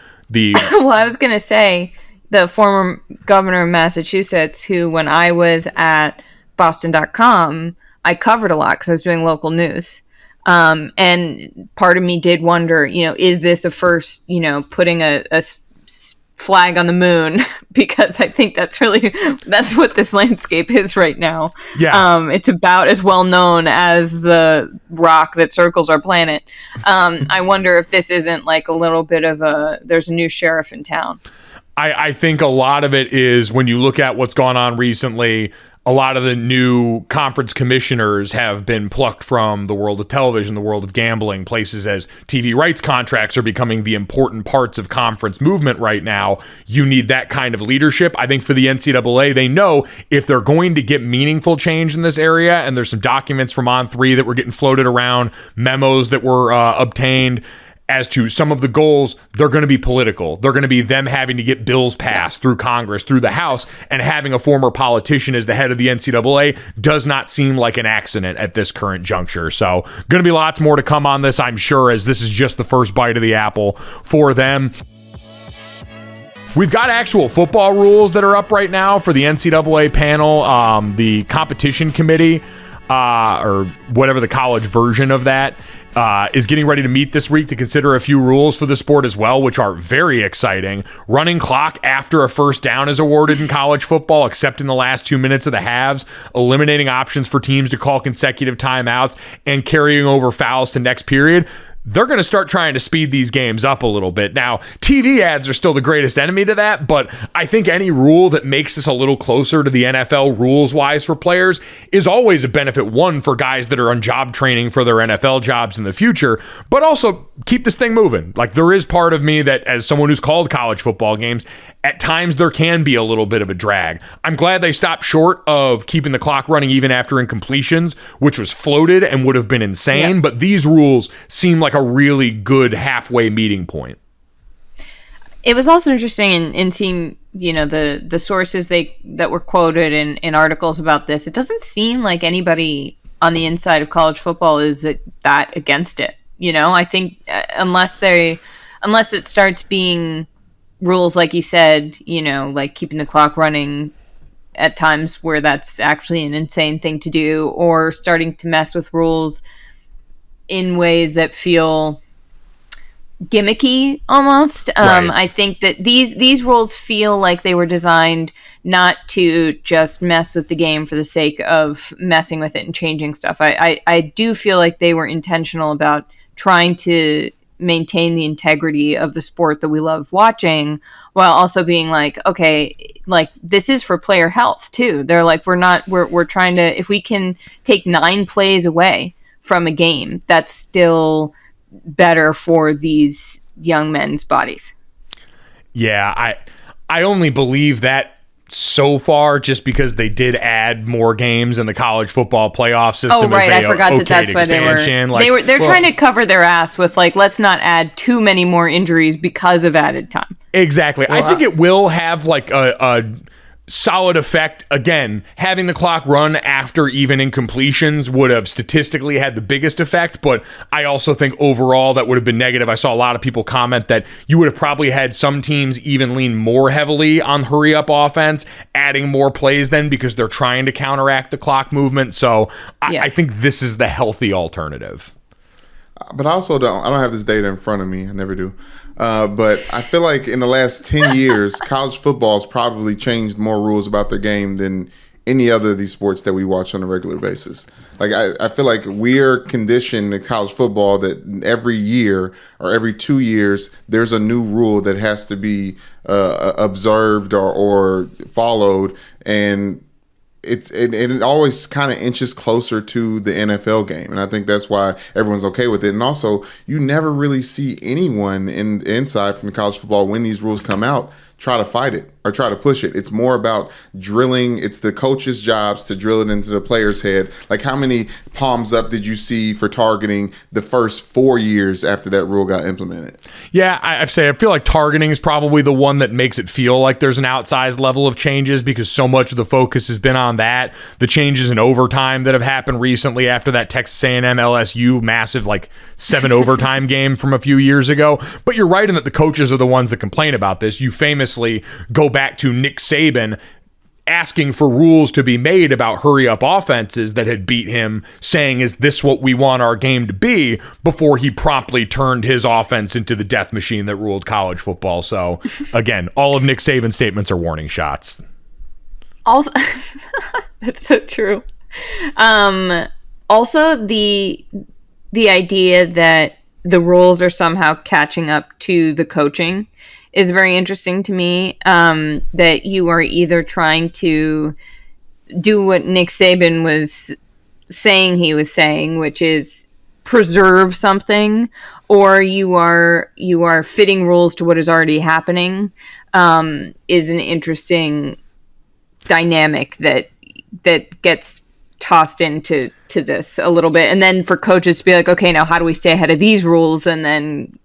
Well, I was going to say the former governor of Massachusetts, who when I was at Boston.com, I covered a lot because I was doing local news. And part of me did wonder, is this a first, putting a flag on the moon? Because I think that's what this landscape is right now. Yeah. It's about as well known as the rock that circles our planet. I wonder if this isn't like a little bit of there's a new sheriff in town. I think a lot of it is when you look at what's gone on recently, a lot of the new conference commissioners have been plucked from the world of television, the world of gambling, places as TV rights contracts are becoming the important parts of conference movement right now. You need that kind of leadership. I think for the NCAA, they know if they're going to get meaningful change in this area, and there's some documents from On3 that were getting floated around, memos that were obtained as to some of the goals, they're going to be political. They're going to be them having to get bills passed through Congress, through the House, and having a former politician as the head of the NCAA does not seem like an accident at this current juncture. So going to be lots more to come on this, I'm sure, as this is just the first bite of the apple for them. We've got actual football rules that are up right now for the NCAA panel, the competition committee, or whatever the college version of that, is getting ready to meet this week to consider a few rules for the sport as well, which are very exciting. Running clock after a first down is awarded in college football, except in the last 2 minutes of the halves, eliminating options for teams to call consecutive timeouts, and carrying over fouls to next period. They're going to start trying to speed these games up a little bit. Now, TV ads are still the greatest enemy to that, but I think any rule that makes this a little closer to the NFL rules-wise for players is always a benefit, one, for guys that are on job training for their NFL jobs in the future, but also keep this thing moving. Like, there is part of me that, as someone who's called college football games, at times there can be a little bit of a drag. I'm glad they stopped short of keeping the clock running even after incompletions, which was floated and would have been insane, but these rules seem like a really good halfway meeting point. It was also interesting in seeing, the sources that were quoted in articles about this. It doesn't seem like anybody on the inside of college football is that against it. I think unless it starts being rules, like you said, like keeping the clock running at times where that's actually an insane thing to do, or starting to mess with rules in ways that feel gimmicky almost. Right. I think that these rules feel like they were designed not to just mess with the game for the sake of messing with it and changing stuff. I do feel like they were intentional about trying to maintain the integrity of the sport that we love watching, while also being like, okay, like this is for player health too. They're like, we're trying to, if we can take 9 plays away from a game, that's still better for these young men's bodies. Yeah, I only believe that so far just because they did add more games in the college football playoff system. Oh, right. I forgot that's why they're trying to cover their ass with like, let's not add too many more injuries because of added time. Exactly. Well, I think it will have like a solid effect. Again, having the clock run after even incompletions would have statistically had the biggest effect, but I also think overall that would have been negative. I saw a lot of people comment that you would have probably had some teams even lean more heavily on hurry up offense, adding more plays then because they're trying to counteract the clock movement. So I think this is the healthy alternative. But I also don't have this data in front of me. I never do. But I feel like in the last 10 years, college football has probably changed more rules about their game than any other of these sports that we watch on a regular basis. Like I feel like we're conditioned in college football that every year or every 2 years, there's a new rule that has to be observed or followed. And it always kind of inches closer to the NFL game. And I think that's why everyone's okay with it. And also, you never really see anyone inside from college football when these rules come out try to fight it or try to push it. It's more about drilling. It's the coach's jobs to drill it into the player's head. Like, how many palms up did you see for targeting the first 4 years after that rule got implemented? Yeah, I feel like targeting is probably the one that makes it feel like there's an outsized level of changes because so much of the focus has been on that. The changes in overtime that have happened recently after that Texas A&M LSU massive 7 overtime game from a few years ago. But you're right in that the coaches are the ones that complain about this. You famously go back to Nick Saban asking for rules to be made about hurry up offenses that had beat him, saying, is this what we want our game to be, before he promptly turned his offense into the death machine that ruled college football. So again, all of Nick Saban's statements are warning shots. Also, that's so true. Also, the idea that the rules are somehow catching up to the coaching is very interesting to me, that you are either trying to do what Nick Saban was saying he was saying, which is preserve something, or you are fitting rules to what is already happening, is an interesting dynamic that gets tossed into this a little bit. And then for coaches to be like, okay, now how do we stay ahead of these rules? And then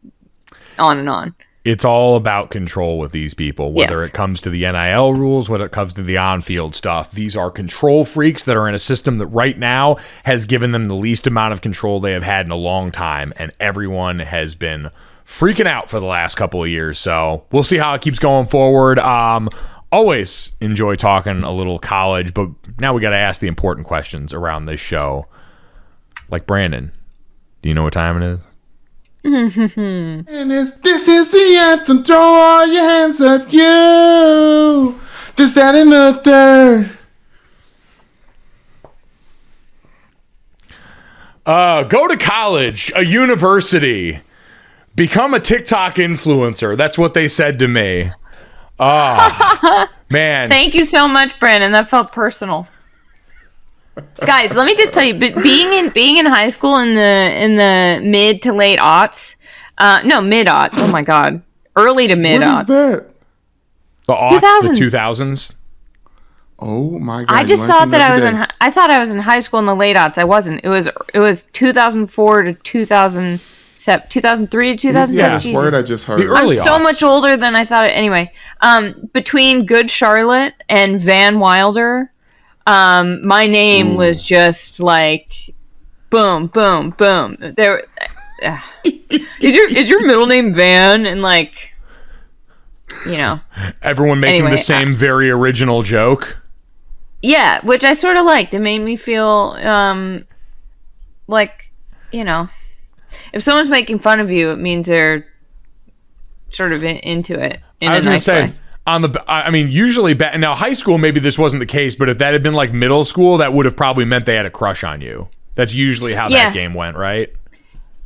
on and on. It's all about control with these people, whether it comes to the NIL rules, whether it comes to the on-field stuff. These are control freaks that are in a system that right now has given them the least amount of control they have had in a long time, and everyone has been freaking out for the last couple of years. So we'll see how it keeps going forward. Always enjoy talking a little college, but now we got to ask the important questions around this show. Like, Brandon, do you know what time it is? And this is the anthem. Throw all your hands up, you. This, that, and the third. Go to college, a university, become a TikTok influencer. That's what they said to me. Oh, man. Thank you so much, Brandon. That felt personal. Guys, let me just tell you, but being in high school in the mid to late aughts, mid aughts. Oh my god, early to mid aughts. What is that? The aughts, the 2000s. Oh my god! I just thought that I thought I was in high school in the late aughts. I wasn't. It was 2004 to 2007, 2003 to 2007. Yeah, this word I just heard. I'm so much older than I thought. Anyway, between Good Charlotte and Van Wilder. My name was just like boom, boom, boom. There is your middle name Van, and like, you know, everyone making the same very original joke. Yeah, which I sort of liked. It made me feel like, you know, if someone's making fun of you, it means they're sort of into it in a nice way. Usually now high school, maybe this wasn't the case, but if that had been like middle school, that would have probably meant they had a crush on you. That's usually how that game went, right?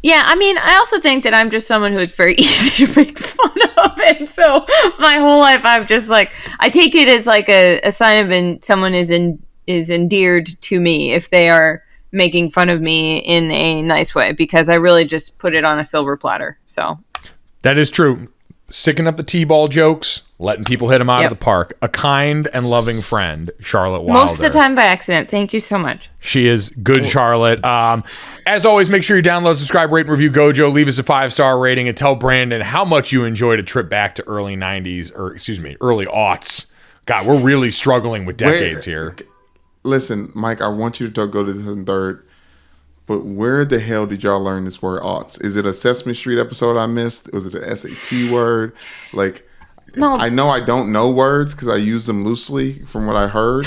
Yeah, I mean, I also think that I'm just someone who is very easy to make fun of, and so my whole life I'm just like, I take it as like a sign of someone is endeared to me if they are making fun of me in a nice way, because I really just put it on a silver platter. So that is true. Sicking up the T-ball jokes, letting people hit them out of the park. A kind and loving friend, Charlotte Wilder. Most of the time by accident. Thank you so much. She is good, Charlotte. As always, make sure you download, subscribe, rate, and review Gojo. Leave us a 5-star rating and tell Brandon how much you enjoyed a trip back to early aughts. God, we're really struggling with decades here. Listen, Mike, I want you to go to this in third. But where the hell did y'all learn this word aughts? Is it a Sesame Street episode I missed? Was it an SAT word? Like, no. I know I don't know words because I use them loosely from what I heard.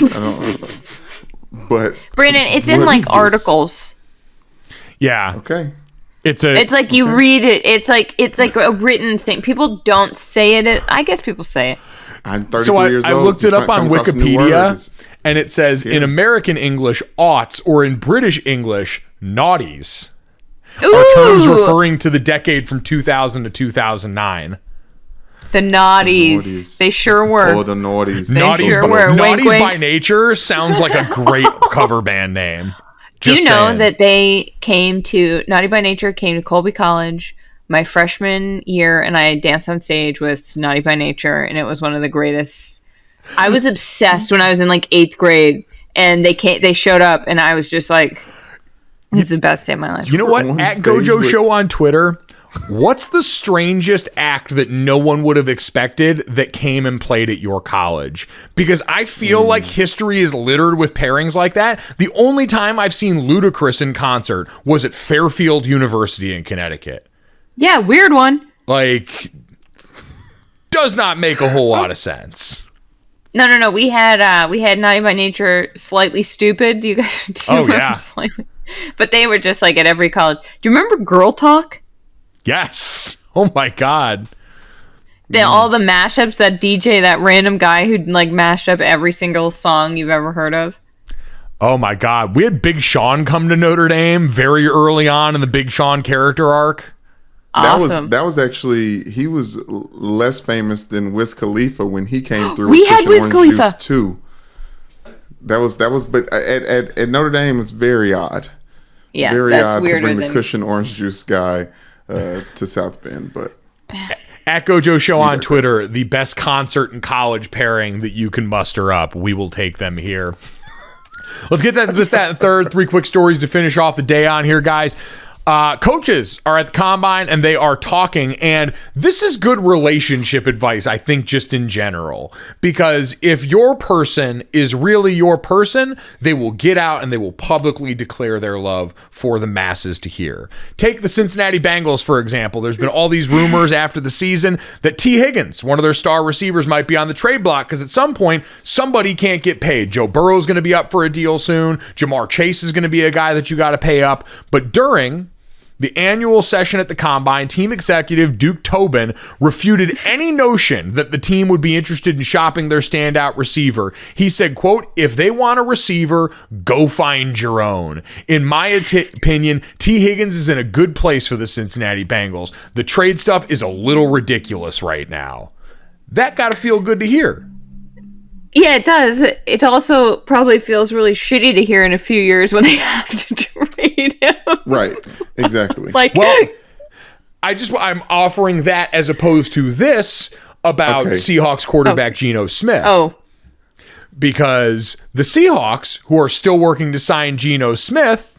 But Brandon, it's in like articles. Yeah. Okay. It's like you read it. It's like a written thing. People don't say it. I guess people say it. I'm 33 years old. I looked it up on Wikipedia, and it says in American English, aughts, or in British English, naughties, are terms referring to the decade from 2000 to 2009. The naughties. They sure were. Oh, the naughties. Naughties, sure were. Naughties by Nature sounds like a great cover band name. Do you know that Naughty by Nature came to Colby College my freshman year, and I danced on stage with Naughty by Nature, and it was one of the greatest. I was obsessed when I was in like 8th grade, and they showed up, and I was just like, this is the best day of my life. You know what? At Gojo Show on Twitter, what's the strangest act that no one would have expected that came and played at your college? Because I feel like history is littered with pairings like that. The only time I've seen Ludacris in concert was at Fairfield University in Connecticut. Yeah, weird one. Like, does not make a whole lot of sense. No. We had Naughty by Nature, Slightly Stupid. Do you guys? Slightly? But they were just like at every college. Do you remember Girl Talk? Yes. Oh my God. All the mashups, that random guy who like mashed up every single song you've ever heard of. Oh my God. We had Big Sean come to Notre Dame very early on in the Big Sean character arc. Awesome. That was actually, he was less famous than Wiz Khalifa when he came through. We had Wiz Khalifa too. That was, but at Notre Dame it's very odd. Yeah, very that's odd weirder to bring than the cushion orange juice guy to South Bend, but. At Gojo Show on Twitter, the best concert and college pairing that you can muster up. We will take them here. Let's get that and third. 3 quick stories to finish off the day on here, guys. Coaches are at the combine and they are talking, and this is good relationship advice, I think, just in general, because if your person is really your person, they will get out and they will publicly declare their love for the masses to hear. Take the Cincinnati Bengals, for example. There's been all these rumors after the season that T. Higgins, one of their star receivers, might be on the trade block because at some point somebody can't get paid. Joe Burrow's going to be up for a deal soon. Jamar Chase is going to be a guy that you got to pay up. But during the annual session at the Combine, team executive Duke Tobin refuted any notion that the team would be interested in shopping their standout receiver. He said, quote, "If they want a receiver, go find your own. In my opinion, T. Higgins is in a good place for the Cincinnati Bengals. The trade stuff is a little ridiculous right now." That got to feel good to hear. Yeah, it does. It also probably feels really shitty to hear in a few years when they have to trade him. Right. Exactly. I'm offering that as opposed to this about Seahawks quarterback Geno Smith. Oh. Because the Seahawks, who are still working to sign Geno Smith,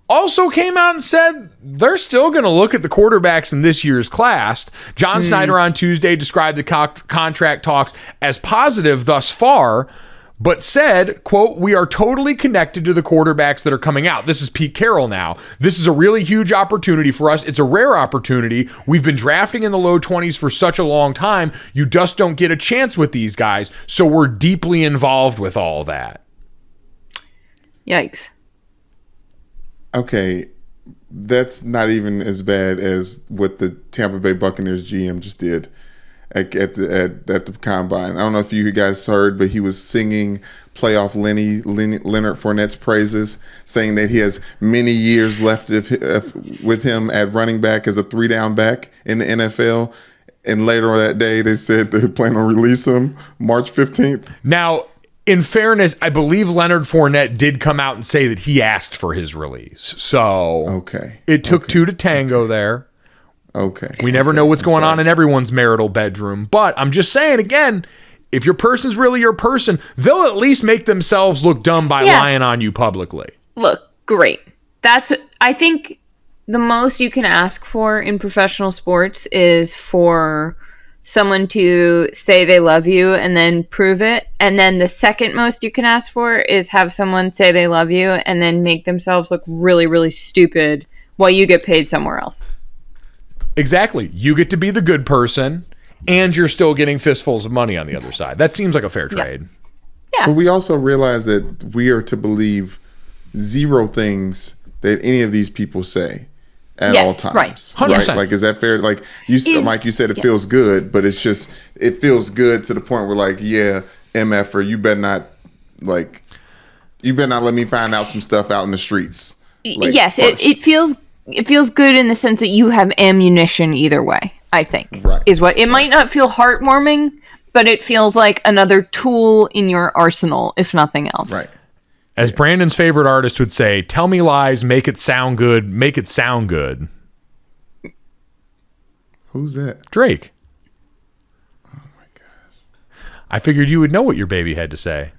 also came out and said they're still going to look at the quarterbacks in this year's class. John Snyder on Tuesday described the contract talks as positive thus far, but said, quote, "We are totally connected to the quarterbacks that are coming out." This is Pete Carroll now. "This is a really huge opportunity for us. It's a rare opportunity. We've been drafting in the low 20s for such a long time. You just don't get a chance with these guys. So we're deeply involved with all that." Yikes. Okay, that's not even as bad as what the Tampa Bay Buccaneers GM just did at the combine. I don't know if you guys heard, but he was singing playoff Leonard Fournette's praises, saying that he has many years left with him at running back as a 3-down back in the NFL. And later that day, they said they plan on releasing him March 15th. Now, in fairness, I believe Leonard Fournette did come out and say that he asked for his release. So it took two to tango there. Okay. We never know what's going on in everyone's marital bedroom. But I'm just saying, again, if your person's really your person, they'll at least make themselves look dumb by lying on you publicly. Look, great. I think the most you can ask for in professional sports is for someone to say they love you and then prove it. And then the second most you can ask for is have someone say they love you and then make themselves look really, really stupid while you get paid somewhere else. Exactly. You get to be the good person and you're still getting fistfuls of money on the other side. That seems like a fair trade. Yeah. But we also realize that we are to believe 0 things that any of these people say at all times. Right. 100%. Like, is that fair? Like Mike, you said it feels good, but it's just, it feels good to the point where like, yeah, MFer, you better not let me find out some stuff out in the streets. Like, yes, it feels good in the sense that you have ammunition either way, I think. Right. Is what it might not feel heartwarming, but it feels like another tool in your arsenal, if nothing else. Right. As Brandon's favorite artist would say, tell me lies, make it sound good, make it sound good. Who's that? Drake. Oh my gosh. I figured you would know what your baby had to say.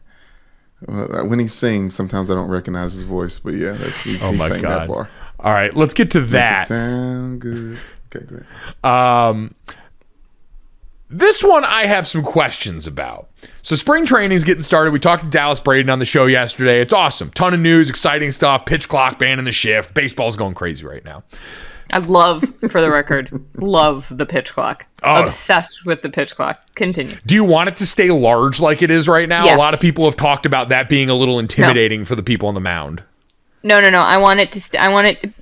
When he sings, sometimes I don't recognize his voice, but yeah, he sang that bar. All right, let's get to that. Make it sound good. Okay, go ahead. This one I have some questions about. So spring training is getting started. We talked to Dallas Braden on the show yesterday. It's awesome. Ton of news, exciting stuff, pitch clock, banning the shift. Baseball's going crazy right now. I love, for the record, love the pitch clock. Obsessed with the pitch clock. Continue. Do you want it to stay large like it is right now? Yes. A lot of people have talked about that being a little intimidating for the people on the mound. No. I want it to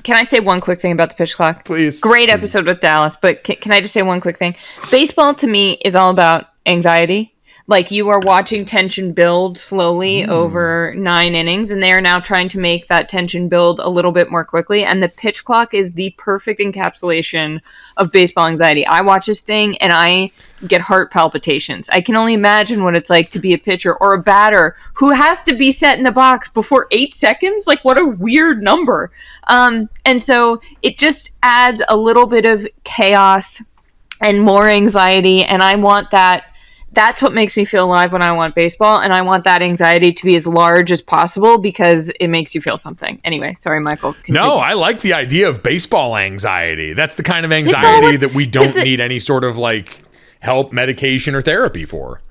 Can I say one quick thing about the pitch clock? Please. Great episode with Dallas, but can I just say one quick thing? Baseball to me is all about anxiety. Like, you are watching tension build slowly over 9 innings, and they are now trying to make that tension build a little bit more quickly. And the pitch clock is the perfect encapsulation of baseball anxiety. I watch this thing and I get heart palpitations. I can only imagine what it's like to be a pitcher or a batter who has to be set in the box before 8 seconds. Like, what a weird number. And so it just adds a little bit of chaos and more anxiety. And I want that. That's what makes me feel alive when I want baseball, and I want that anxiety to be as large as possible because it makes you feel something. Anyway, sorry, Michael. Continue. No, I like the idea of baseball anxiety. That's the kind of anxiety that we don't need any sort of like help, medication, or therapy for.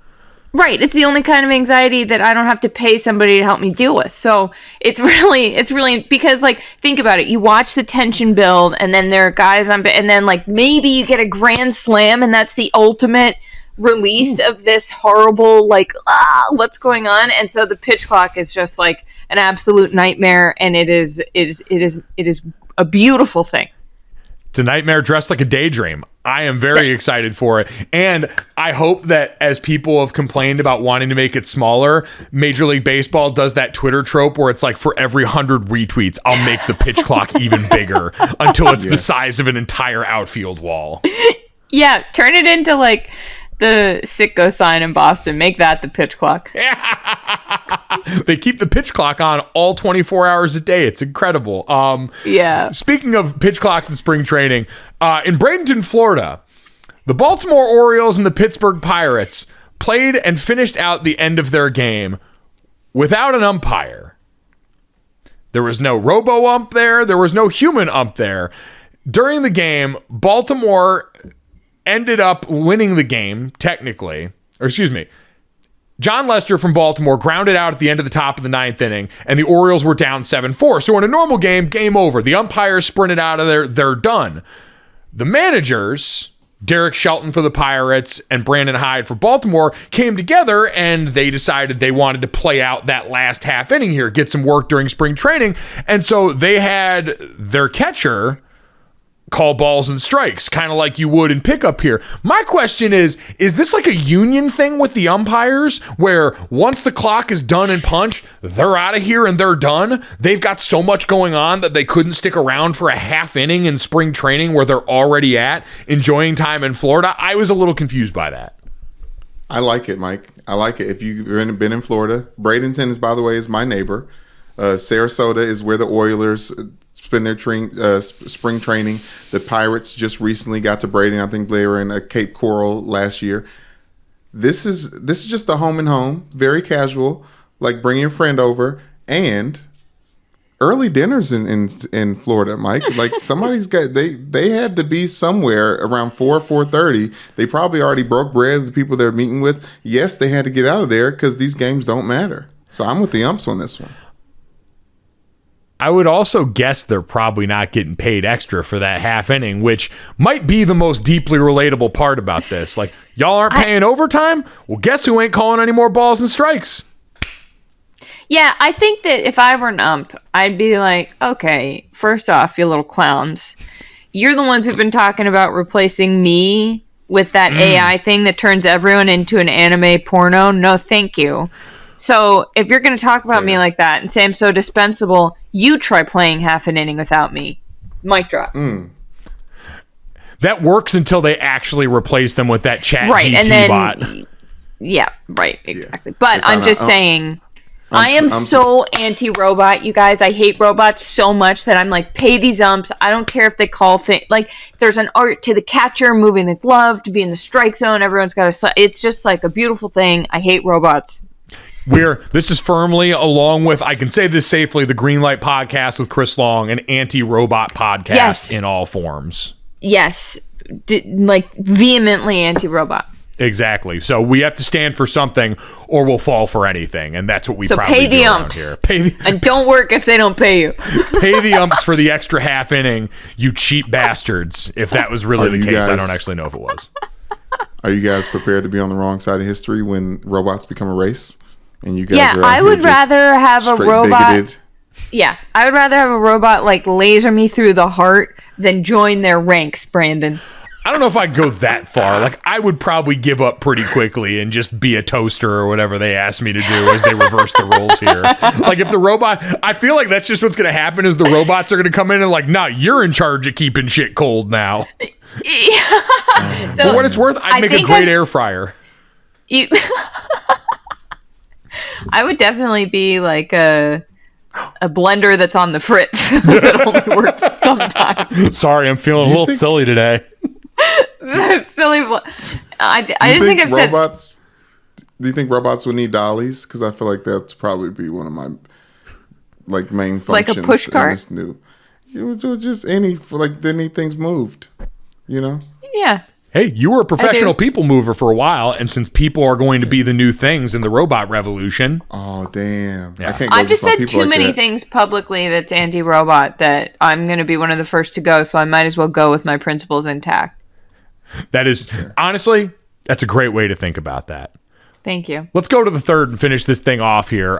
Right. It's the only kind of anxiety that I don't have to pay somebody to help me deal with. So it's really because, like, think about it. You watch the tension build, and then there are guys on, and then like maybe you get a grand slam, and that's the ultimate release of this horrible, like, what's going on? And so the pitch clock is just like an absolute nightmare, and it is a beautiful thing. It's a nightmare dressed like a daydream. I am very excited for it. And I hope that as people have complained about wanting to make it smaller, Major League Baseball does that Twitter trope where it's like, for every 100 retweets, I'll make the pitch clock even bigger until it's the size of an entire outfield wall. Yeah, turn it into like the Sitco sign in Boston. Make that the pitch clock. They keep the pitch clock on all 24 hours a day. It's incredible. Yeah. Speaking of pitch clocks and spring training, in Bradenton, Florida, the Baltimore Orioles and the Pittsburgh Pirates played and finished out the end of their game without an umpire. There was no robo-ump there. There was no human ump there. During the game, Baltimore ended up winning the game, technically. Or excuse me. John Lester from Baltimore grounded out at the end of the top of the 9th inning, and the Orioles were down 7-4. So in a normal game over. The umpires sprinted out of there. They're done. The managers, Derek Shelton for the Pirates and Brandon Hyde for Baltimore, came together and they decided they wanted to play out that last half inning here, get some work during spring training. And so they had their catcher call balls and strikes, kind of like you would in pickup here. My question is this like a union thing with the umpires where once the clock is done and punched, they're out of here and they're done? They've got so much going on that they couldn't stick around for a half inning in spring training where they're already enjoying time in Florida? I was a little confused by that. I like it, Mike. I like it. If you've been in Florida, Bradenton is, by the way, is my neighbor. Sarasota is where the Oilers spend their spring training. The Pirates just recently got to Bradenton. I think they were in Cape Coral last year. This is just the home and home, very casual, like bring your friend over, and early dinners in Florida, Mike. Like somebody's got they had to be somewhere around 4:30. They probably already broke bread with the people they're meeting with. Yes, they had to get out of there because these games don't matter. So I'm with the umps on this one. I would also guess they're probably not getting paid extra for that half inning, which might be the most deeply relatable part about this. Like, y'all aren't paying overtime? Well, guess who ain't calling any more balls and strikes? Yeah, I think that if I were an ump, I'd be like, okay, first off, you little clowns. You're the ones who've been talking about replacing me with that AI thing that turns everyone into an anime porno. No, thank you. So if you're going to talk about me like that and say I'm so dispensable, you try playing half an inning without me. Mic drop. That works until they actually replace them with that chat right, GT and then, bot. Yeah, right, exactly. Yeah. But I'm just saying, I am so anti-robot, you guys. I hate robots so much that I'm like, pay these umps. I don't care if they call things. Like, there's an art to the catcher moving the glove to be in the strike zone. Everyone's got to... It's just like a beautiful thing. I hate robots. This is firmly, along with, I can say this safely, the Greenlight Podcast with Chris Long, an anti-robot podcast in all forms. Yes. Like, vehemently anti-robot. Exactly. So we have to stand for something or we'll fall for anything. And that's what we probably pay the do umps. Here. And don't work if they don't pay you. Pay the umps for the extra half inning, you cheap bastards. If that was really the case, I don't actually know if it was. Are you guys prepared to be on the wrong side of history when robots become a race? And you guys are I would rather have a robot. Bigoted? Yeah, I would rather have a robot like laser me through the heart than join their ranks, Brandon. I don't know if I'd go that far. Like, I would probably give up pretty quickly and just be a toaster or whatever they ask me to do as they reverse the roles here. Like, if the robot, I feel like that's just what's going to happen is the robots are going to come in and like, nah, you're in charge of keeping shit cold now. So, for what it's worth, I'd make a great air fryer. I would definitely be like a blender that's on the fritz that only works sometimes. Sorry, I'm feeling a little silly today. Silly. I just think I've robots. Do you think robots would need dollies? Because I feel like that's probably be one of my main functions. Like a push cart. This new, just they need things moved. You know. Yeah. Hey, you were a professional people mover for a while, and since people are going to be the new things in the robot revolution. Oh, damn. Yeah. I've just said too many things publicly that's anti-robot that I'm going to be one of the first to go, so I might as well go with my principles intact. That is, honestly, that's a great way to think about that. Thank you. Let's go to the third and finish this thing off here.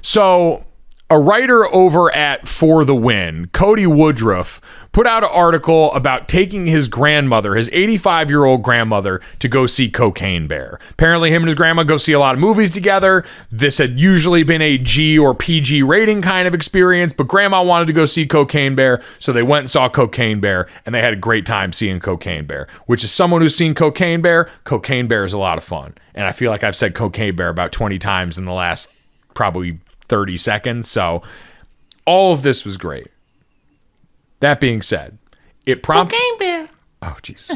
So a writer over at For the Win, Cody Woodruff, put out an article about taking his grandmother, his 85-year-old grandmother, to go see Cocaine Bear. Apparently, him and his grandma go see a lot of movies together. This had usually been a G or PG rating kind of experience, but grandma wanted to go see Cocaine Bear, so they went and saw Cocaine Bear, and they had a great time seeing Cocaine Bear, which is someone who's seen Cocaine Bear is a lot of fun. And I feel like I've said Cocaine Bear about 20 times in the last probably 30 seconds. So all of this was great. That being said, it prompted... Cocaine Bear. Oh, jeez.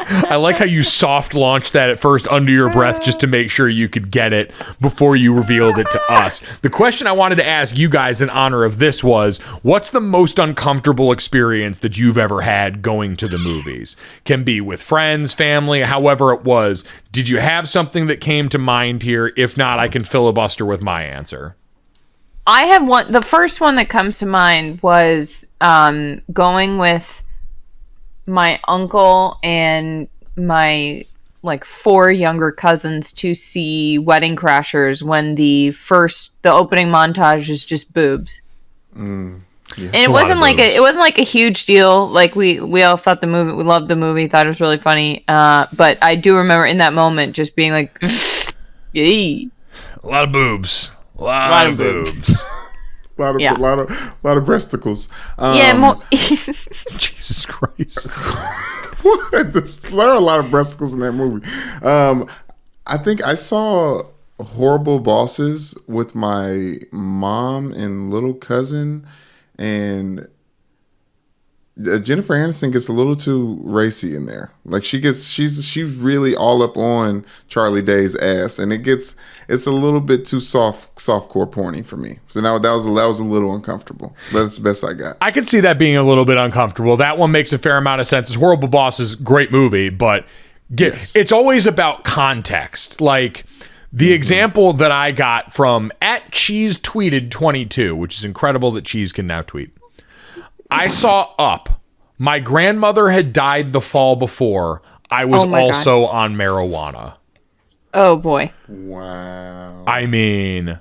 I like how you soft launched that at first under your breath just to make sure you could get it before you revealed it to us. The question I wanted to ask you guys in honor of this was, what's the most uncomfortable experience that you've ever had going to the movies? Can be with friends, family, however it was. Did you have something that came to mind here? If not, I can filibuster with my answer. I have one. The first one that comes to mind was going with my uncle and my 4 younger cousins to see Wedding Crashers when the opening montage is just boobs. Yeah. And it wasn't like a huge deal. Like we all thought we loved the movie, thought it was really funny. But I do remember in that moment just being like, yay. A lot of boobs. A lot of boobs. A lot of breasticles. Jesus Christ. What? There are a lot of breasticles in that movie. I think I saw Horrible Bosses with my mom and little cousin, and Jennifer Aniston gets a little too racy in there. Like she's really all up on Charlie Day's ass, and it's a little bit too softcore porny for me. So now that was a little uncomfortable. That's the best I got. I could see that being a little bit uncomfortable. That one makes a fair amount of sense. It's Horrible Bosses, great movie, but it's always about context. Like the example that I got from @CheeseTweeted22, which is incredible that Cheese can now tweet. I saw Up. My grandmother had died the fall before. I was also on marijuana. Oh boy. Wow. I mean,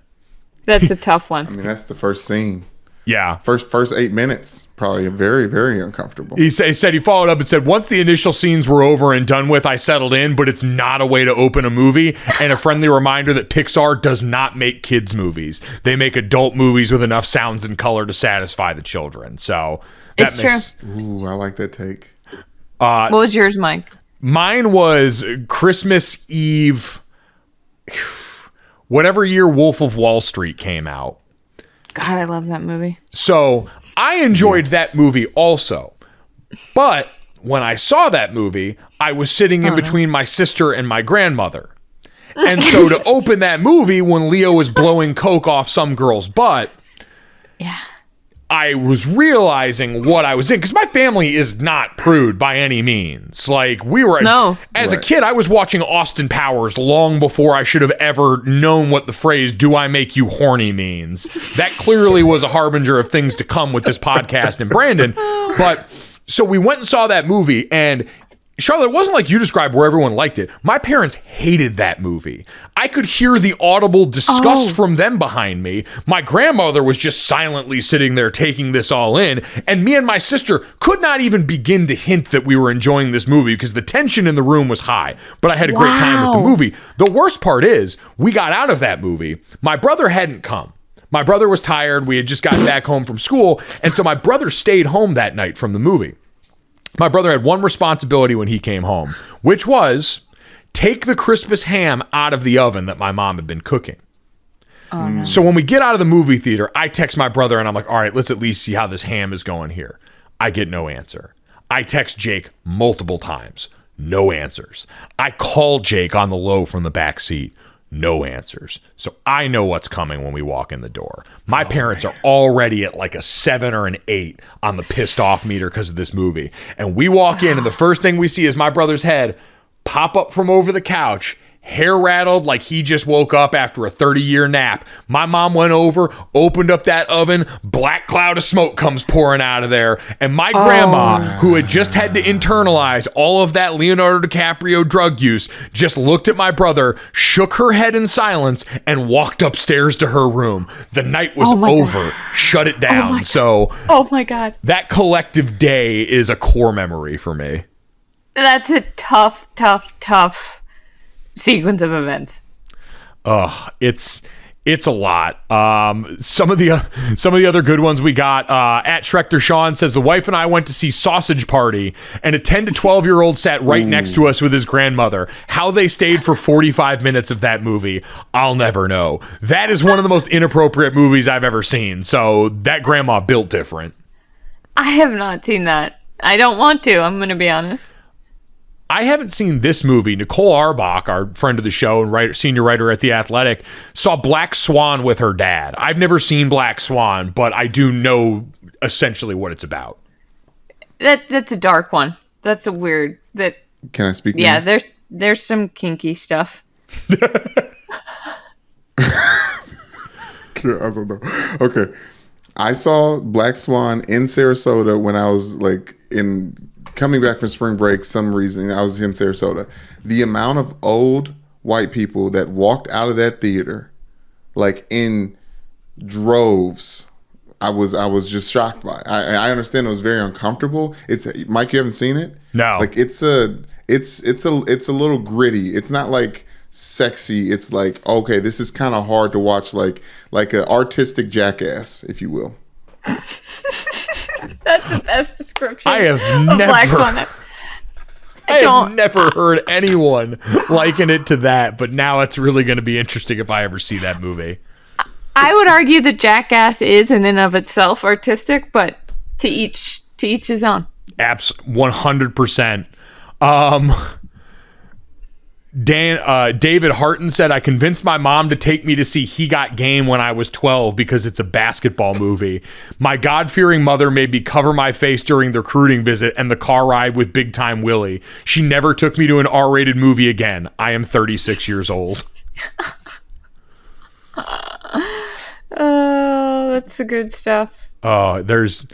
that's a tough one. I mean, that's the first scene. Yeah. First 8 minutes, probably very, very uncomfortable. He said he followed up and said, once the initial scenes were over and done with, I settled in, but it's not a way to open a movie. And a friendly reminder that Pixar does not make kids movies. They make adult movies with enough sounds and color to satisfy the children. So it's true. Ooh, I like that take. What was yours, Mike? Mine was Christmas Eve, whatever year Wolf of Wall Street came out. God, I love that movie. So I enjoyed that movie also. But when I saw that movie, I was sitting in between my sister and my grandmother. And so to open that movie when Leo was blowing coke off some girl's butt, I was realizing what I was in, because my family is not prude by any means. Like as a kid, I was watching Austin Powers long before I should have ever known what the phrase "do I make you horny" means. That clearly was a harbinger of things to come with this podcast and Brandon. But so we went and saw that movie, and Charlotte, it wasn't like you described where everyone liked it. My parents hated that movie. I could hear the audible disgust from them behind me. My grandmother was just silently sitting there taking this all in. And me and my sister could not even begin to hint that we were enjoying this movie because the tension in the room was high. But I had a great time with the movie. The worst part is, we got out of that movie. My brother hadn't come. My brother was tired. We had just gotten back home from school. And so my brother stayed home that night from the movie. My brother had one responsibility when he came home, which was take the Christmas ham out of the oven that my mom had been cooking. Oh, no. So when we get out of the movie theater, I text my brother and I'm like, all right, let's at least see how this ham is going here. I get no answer. I text Jake multiple times. No answers. I call Jake on the low from the back seat. No answers. So I know what's coming when we walk in the door. My parents are already at like a 7 or an 8 on the pissed off meter because of this movie. And we walk in and the first thing we see is my brother's head pop up from over the couch, hair rattled like he just woke up after a 30-year nap. My mom went over, opened up that oven, black cloud of smoke comes pouring out of there. And my grandma, who had just had to internalize all of that Leonardo DiCaprio drug use, just looked at my brother, shook her head in silence, and walked upstairs to her room. The night was over. Shut it down. Oh my God. That collective day is a core memory for me. That's a tough sequence of events. It's a lot. Some of the other good ones we got, at Schrecter Sean says, the wife and I went to see Sausage Party and a 10 to 12 year old sat right next to us with his grandmother. How they stayed for 45 minutes of that movie, I'll never know. That is one of the most inappropriate movies I've ever seen. So that grandma built different. I have not seen that. I don't want to, I'm going to be honest. I haven't seen this movie. Nicole Arbach, our friend of the show and senior writer at The Athletic, saw Black Swan with her dad. I've never seen Black Swan, but I do know essentially what it's about. That's a dark one. That's a weird. Can I speak? Yeah, now? there's some kinky stuff. I don't know. Okay. I saw Black Swan in Sarasota when I was coming back from spring break. Some reason I was in Sarasota. The amount of old white people that walked out of that theater, like in droves, I was just shocked by. I understand it was very uncomfortable. Mike, you haven't seen it? No. Like it's a little gritty. It's not like sexy. It's like, okay, this is kind of hard to watch, like an artistic Jackass, if you will. That's the best description. I have of never Black Swan. I have never heard anyone liken it to that, but now it's really going to be interesting if I ever see that movie. I would argue that Jackass is in and of itself artistic, but to each his own. 100%. David Harton said, I convinced my mom to take me to see He Got Game when I was 12 because it's a basketball movie. My God-fearing mother made me cover my face during the recruiting visit and the car ride with Big Time Willie. She never took me to an R-rated movie again. I am 36 years old. Oh, that's the good stuff. Oh, there's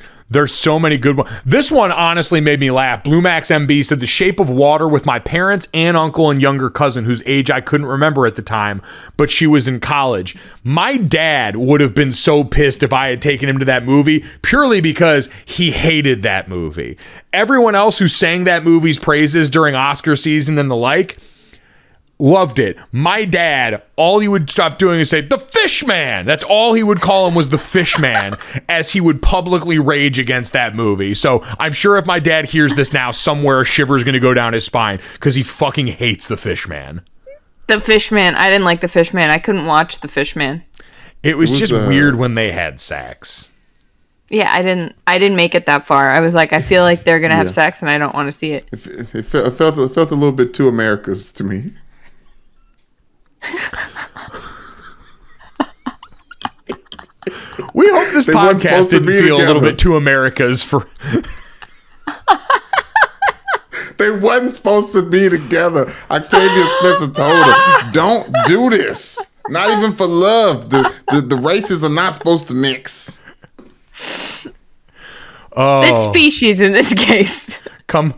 so many good ones. This one honestly made me laugh. Blue Max MB said The Shape of Water with my parents, aunt, uncle, and younger cousin, whose age I couldn't remember at the time, but she was in college. My dad would have been so pissed if I had taken him to that movie, purely because he hated that movie. Everyone else who sang that movie's praises during Oscar season and the like loved it. My dad, all he would stop doing is say, the fish man. That's all he would call him, was the fish man, as he would publicly rage against that movie. So I'm sure if my dad hears this now, somewhere a shiver is going to go down his spine because he fucking hates the fish man. The fish man. I didn't like the fish man. I couldn't watch the fish man. It was just weird when they had sex. Yeah, I didn't make it that far. I was like, I feel like they're going to have sex and I don't want to see it. It felt a little bit too America's to me. We hope this podcast didn't feel a little bit too America's for. They wasn't supposed to be together. Octavia Spencer told her, "Don't do this. Not even for love. The races are not supposed to mix." Oh. It's species in this case. Come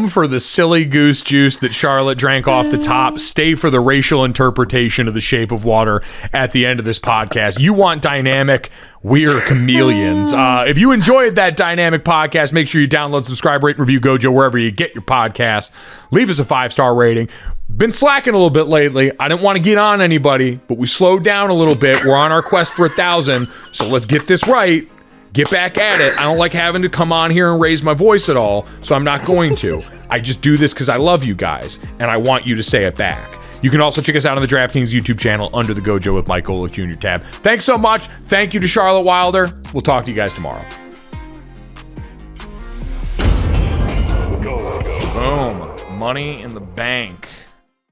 for the silly goose juice that Charlotte drank off the top. Stay for the racial interpretation of The Shape of Water at the end of this podcast. You want dynamic, we're chameleons. If you enjoyed that dynamic podcast, make sure you download, subscribe, rate, and review Gojo wherever you get your podcasts. Leave us a 5-star rating. Been slacking a little bit lately. I didn't want to get on anybody, but we slowed down a little bit. We're on our quest for 1,000, so let's get this right. Get back at it. I don't like having to come on here and raise my voice at all, so I'm not going to. I just do this because I love you guys, and I want you to say it back. You can also check us out on the DraftKings YouTube channel under the Gojo with Mike Golick Jr. tab. Thanks so much. Thank you to Charlotte Wilder. We'll talk to you guys tomorrow. Boom. Money in the bank.